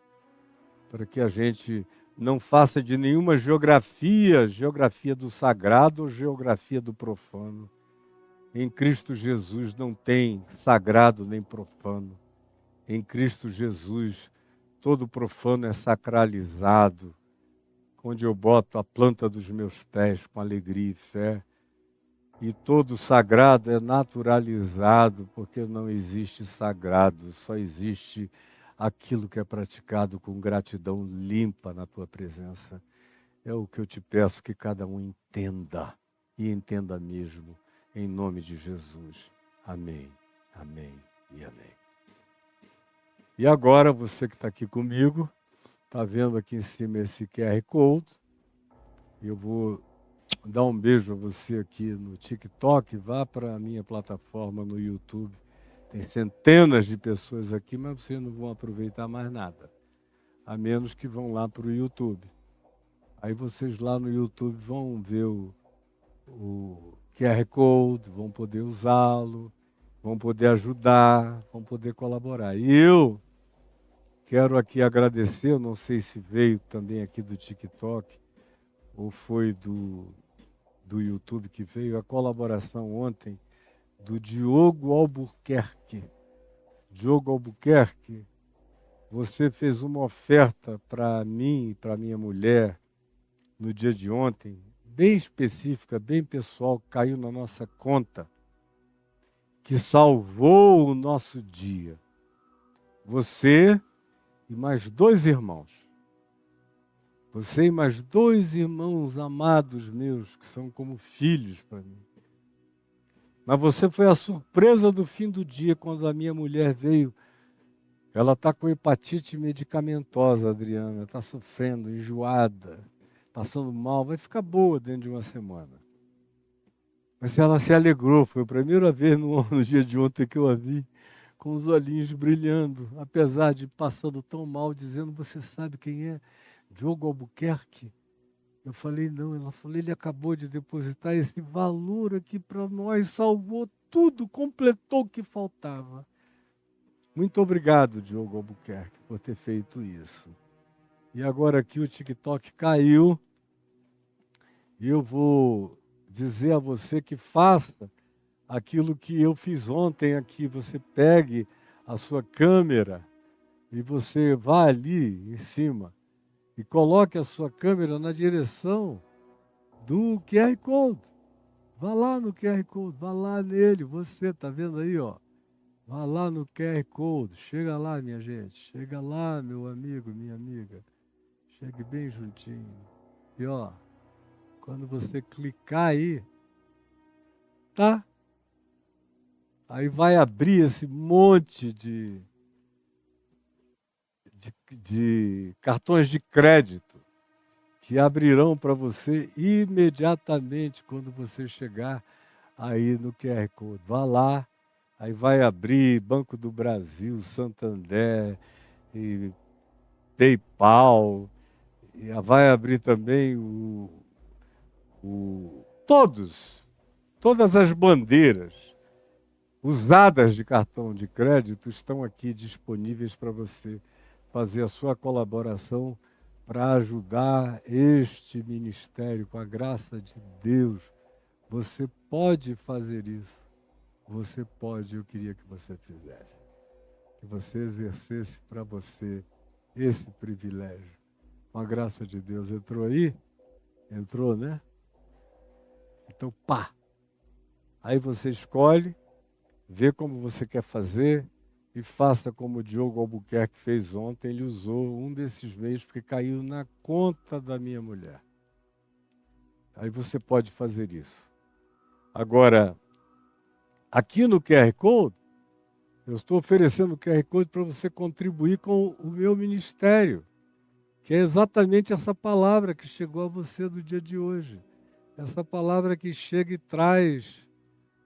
para que a gente não faça de nenhuma geografia do sagrado ou geografia do profano. Em Cristo Jesus não tem sagrado nem profano. Em Cristo Jesus, todo profano é sacralizado, onde eu boto a planta dos meus pés com alegria e fé. E todo sagrado é naturalizado, porque não existe sagrado, só existe aquilo que é praticado com gratidão limpa na tua presença. É o que eu te peço que cada um entenda, e entenda mesmo, em nome de Jesus. Amém, amém e amém. E agora, você que está aqui comigo, está vendo aqui em cima esse QR Code. Eu vou dar um beijo a você aqui no TikTok, vá para a minha plataforma no YouTube. Tem centenas de pessoas aqui, mas vocês não vão aproveitar mais nada, a menos que vão lá para o YouTube. Aí vocês lá no YouTube vão ver o QR Code, vão poder usá-lo, vão poder ajudar, vão poder colaborar. E eu quero aqui agradecer, eu não sei se veio também aqui do TikTok, ou foi do YouTube que veio, a colaboração ontem do Diogo Albuquerque. Diogo Albuquerque, você fez uma oferta para mim e para minha mulher no dia de ontem, bem específica, bem pessoal, caiu na nossa conta, que salvou o nosso dia. Você e mais 2 irmãos. Você e mais 2 irmãos amados meus, que são como filhos para mim. Mas você foi a surpresa do fim do dia, quando a minha mulher veio. Ela está com hepatite medicamentosa, Adriana, está sofrendo, enjoada, passando mal, vai ficar boa dentro de uma semana. Mas ela se alegrou, foi a primeira vez no dia de ontem que eu a vi, com os olhinhos brilhando, apesar de passando tão mal, dizendo, você sabe quem é? Diogo Albuquerque? Eu falei, não. Ela falou, ele acabou de depositar esse valor aqui para nós, salvou tudo, completou o que faltava. Muito obrigado, Diogo Albuquerque, por ter feito isso. E agora aqui o TikTok caiu, e eu vou dizer a você que faça aquilo que eu fiz ontem aqui. Você pegue a sua câmera e você vá ali em cima e coloque a sua câmera na direção do QR Code. Vá lá no QR Code, vá lá nele, você está vendo aí, ó. Vá lá no QR Code, chega lá, minha gente, chega lá, meu amigo, minha amiga. Chegue bem juntinho. E ó, quando você clicar aí, tá? Aí vai abrir esse monte de cartões de crédito que abrirão para você imediatamente quando você chegar aí no QR Code. Vá lá, aí vai abrir Banco do Brasil, Santander, e PayPal, e vai abrir também todas as bandeiras usadas de cartão de crédito estão aqui disponíveis para você fazer a sua colaboração para ajudar este ministério, com a graça de Deus. Você pode fazer isso. Você pode, eu queria que você fizesse. Que você exercesse para você esse privilégio. Com a graça de Deus. Entrou aí? Entrou, né? Então, pá! Aí você escolhe, vê como você quer fazer e faça como o Diogo Albuquerque fez ontem. Ele usou um desses meios porque caiu na conta da minha mulher. Aí você pode fazer isso. Agora, aqui no QR Code, eu estou oferecendo o QR Code para você contribuir com o meu ministério, que é exatamente essa palavra que chegou a você no dia de hoje. Essa palavra que chega e traz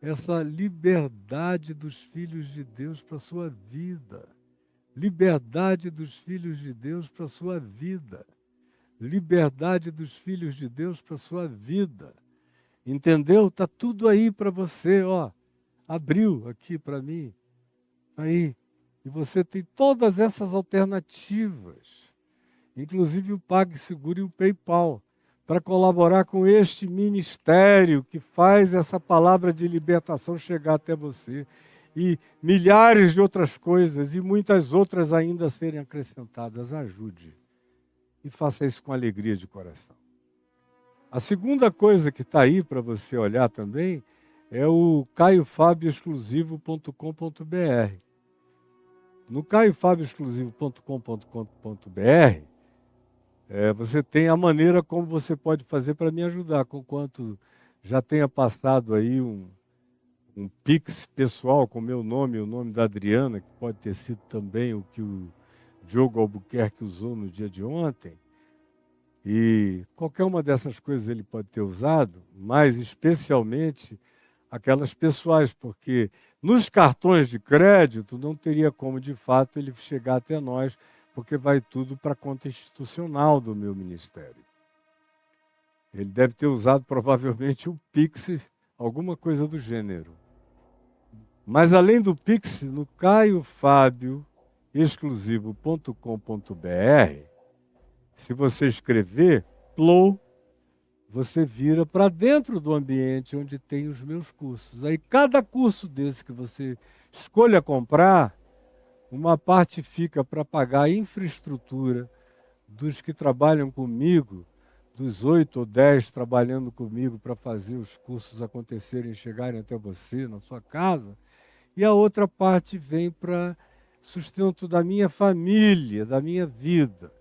essa liberdade dos filhos de Deus para a sua vida. Liberdade dos filhos de Deus para a sua vida. Liberdade dos filhos de Deus para a sua vida. Entendeu? Está tudo aí para você, ó. Abriu aqui para mim. Aí. E você tem todas essas alternativas. Inclusive o PagSeguro e o PayPal, para colaborar com este ministério que faz essa palavra de libertação chegar até você. E milhares de outras coisas, e muitas outras ainda a serem acrescentadas. Ajude. E faça isso com alegria de coração. A segunda coisa que está aí para você olhar também é o caiofabioexclusivo.com.br. No caiofabioexclusivo.com.br, você tem a maneira como você pode fazer para me ajudar, conquanto já tenha passado aí um Pix pessoal com o meu nome, o nome da Adriana, que pode ter sido também o que o Diogo Albuquerque usou no dia de ontem. E qualquer uma dessas coisas ele pode ter usado, mas especialmente aquelas pessoais, porque nos cartões de crédito não teria como, de fato, ele chegar até nós, porque vai tudo para a conta institucional do meu ministério. Ele deve ter usado provavelmente o Pix, alguma coisa do gênero. Mas além do Pix, no caiofabioexclusivo.com.br, se você escrever Flow, você vira para dentro do ambiente onde tem os meus cursos. Aí cada curso desse que você escolha comprar, uma parte fica para pagar a infraestrutura dos que trabalham comigo, dos 8 ou 10 trabalhando comigo para fazer os cursos acontecerem e chegarem até você, na sua casa. e a outra parte vem para sustento da minha família, da minha vida.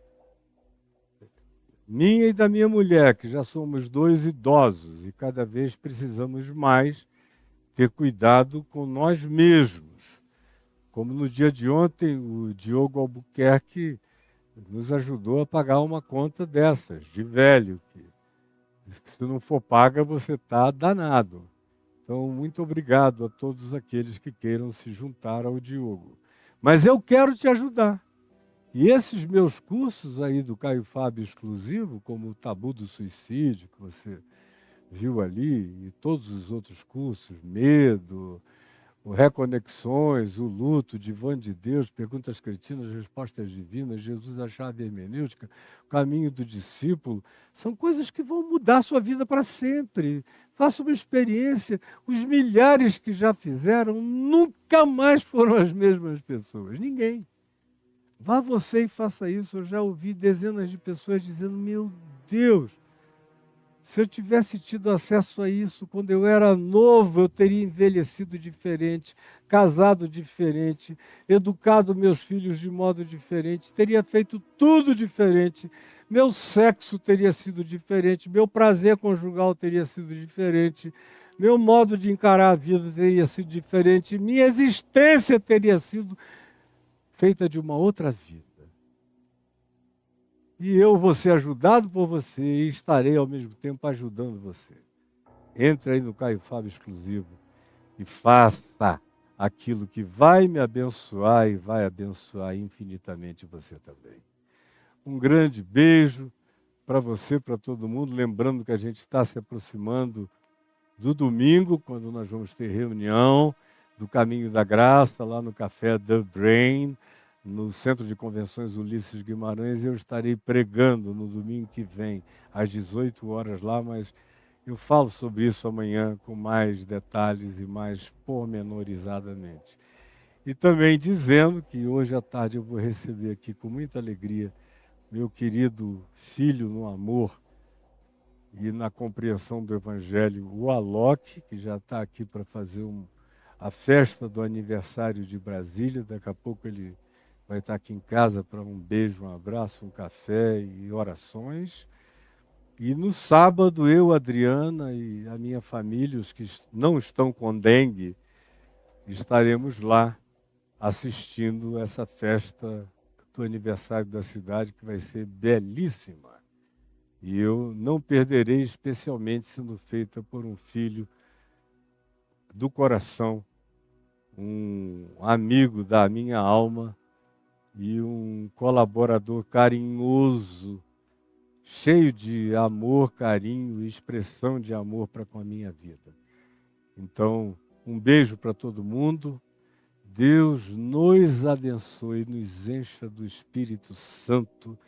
Minha e da minha mulher, que já somos dois idosos e cada vez precisamos mais ter cuidado com nós mesmos. Como no dia de ontem, o Diogo Albuquerque nos ajudou a pagar uma conta dessas, de velho, que se não for paga você está danado. Então, muito obrigado a todos aqueles que queiram se juntar ao Diogo. Mas eu quero te ajudar. E esses meus cursos aí do Caio Fábio exclusivo, como o Tabu do Suicídio, que você viu ali, e todos os outros cursos, Medo, o Reconexões, o Luto, Divã de Deus, Perguntas Cretinas, Respostas Divinas, Jesus a Chave Hermenêutica, o Caminho do Discípulo, são coisas que vão mudar a sua vida para sempre. Faça uma experiência. Os milhares que já fizeram nunca mais foram as mesmas pessoas. Ninguém. Vá você e faça isso. Eu já ouvi dezenas de pessoas dizendo, meu Deus, se eu tivesse tido acesso a isso quando eu era novo, eu teria envelhecido diferente, casado diferente, educado meus filhos de modo diferente, teria feito tudo diferente, meu sexo teria sido diferente, meu prazer conjugal teria sido diferente, meu modo de encarar a vida teria sido diferente, minha existência teria sido feita de uma outra vida. E eu vou ser ajudado por você e estarei ao mesmo tempo ajudando você. Entre aí no Caio Fábio Exclusivo e faça aquilo que vai me abençoar e vai abençoar infinitamente você também. Um grande beijo para você, para todo mundo. Lembrando que a gente está se aproximando do domingo, quando nós vamos ter reunião do Caminho da Graça, lá no Café The Brain, no Centro de Convenções Ulisses Guimarães. Eu estarei pregando no domingo que vem, às 18 horas lá, mas eu falo sobre isso amanhã com mais detalhes e mais pormenorizadamente. E também dizendo que hoje à tarde eu vou receber aqui com muita alegria meu querido filho no amor e na compreensão do Evangelho, o Alok, que já está aqui para fazer a festa do aniversário de Brasília. Daqui a pouco ele vai estar aqui em casa para um beijo, um abraço, um café e orações. E no sábado, eu, Adriana e a minha família, os que não estão com dengue, estaremos lá assistindo essa festa do aniversário da cidade, que vai ser belíssima. E eu não perderei, especialmente sendo feita por um filho do coração, um amigo da minha alma e um colaborador carinhoso, cheio de amor, carinho e expressão de amor para com a minha vida. Então, um beijo para todo mundo. Deus nos abençoe, nos encha do Espírito Santo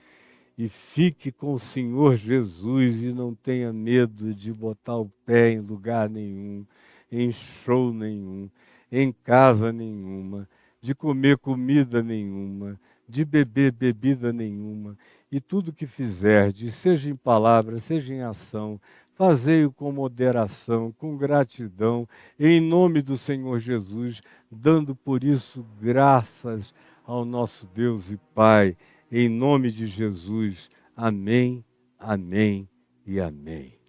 e fique com o Senhor Jesus e não tenha medo de botar o pé em lugar nenhum, em show nenhum, em casa nenhuma, de comer comida nenhuma, de beber bebida nenhuma. E tudo que fizerdes, seja em palavra, seja em ação, fazei-o com moderação, com gratidão, em nome do Senhor Jesus, dando por isso graças ao nosso Deus e Pai, em nome de Jesus. Amém, amém e amém.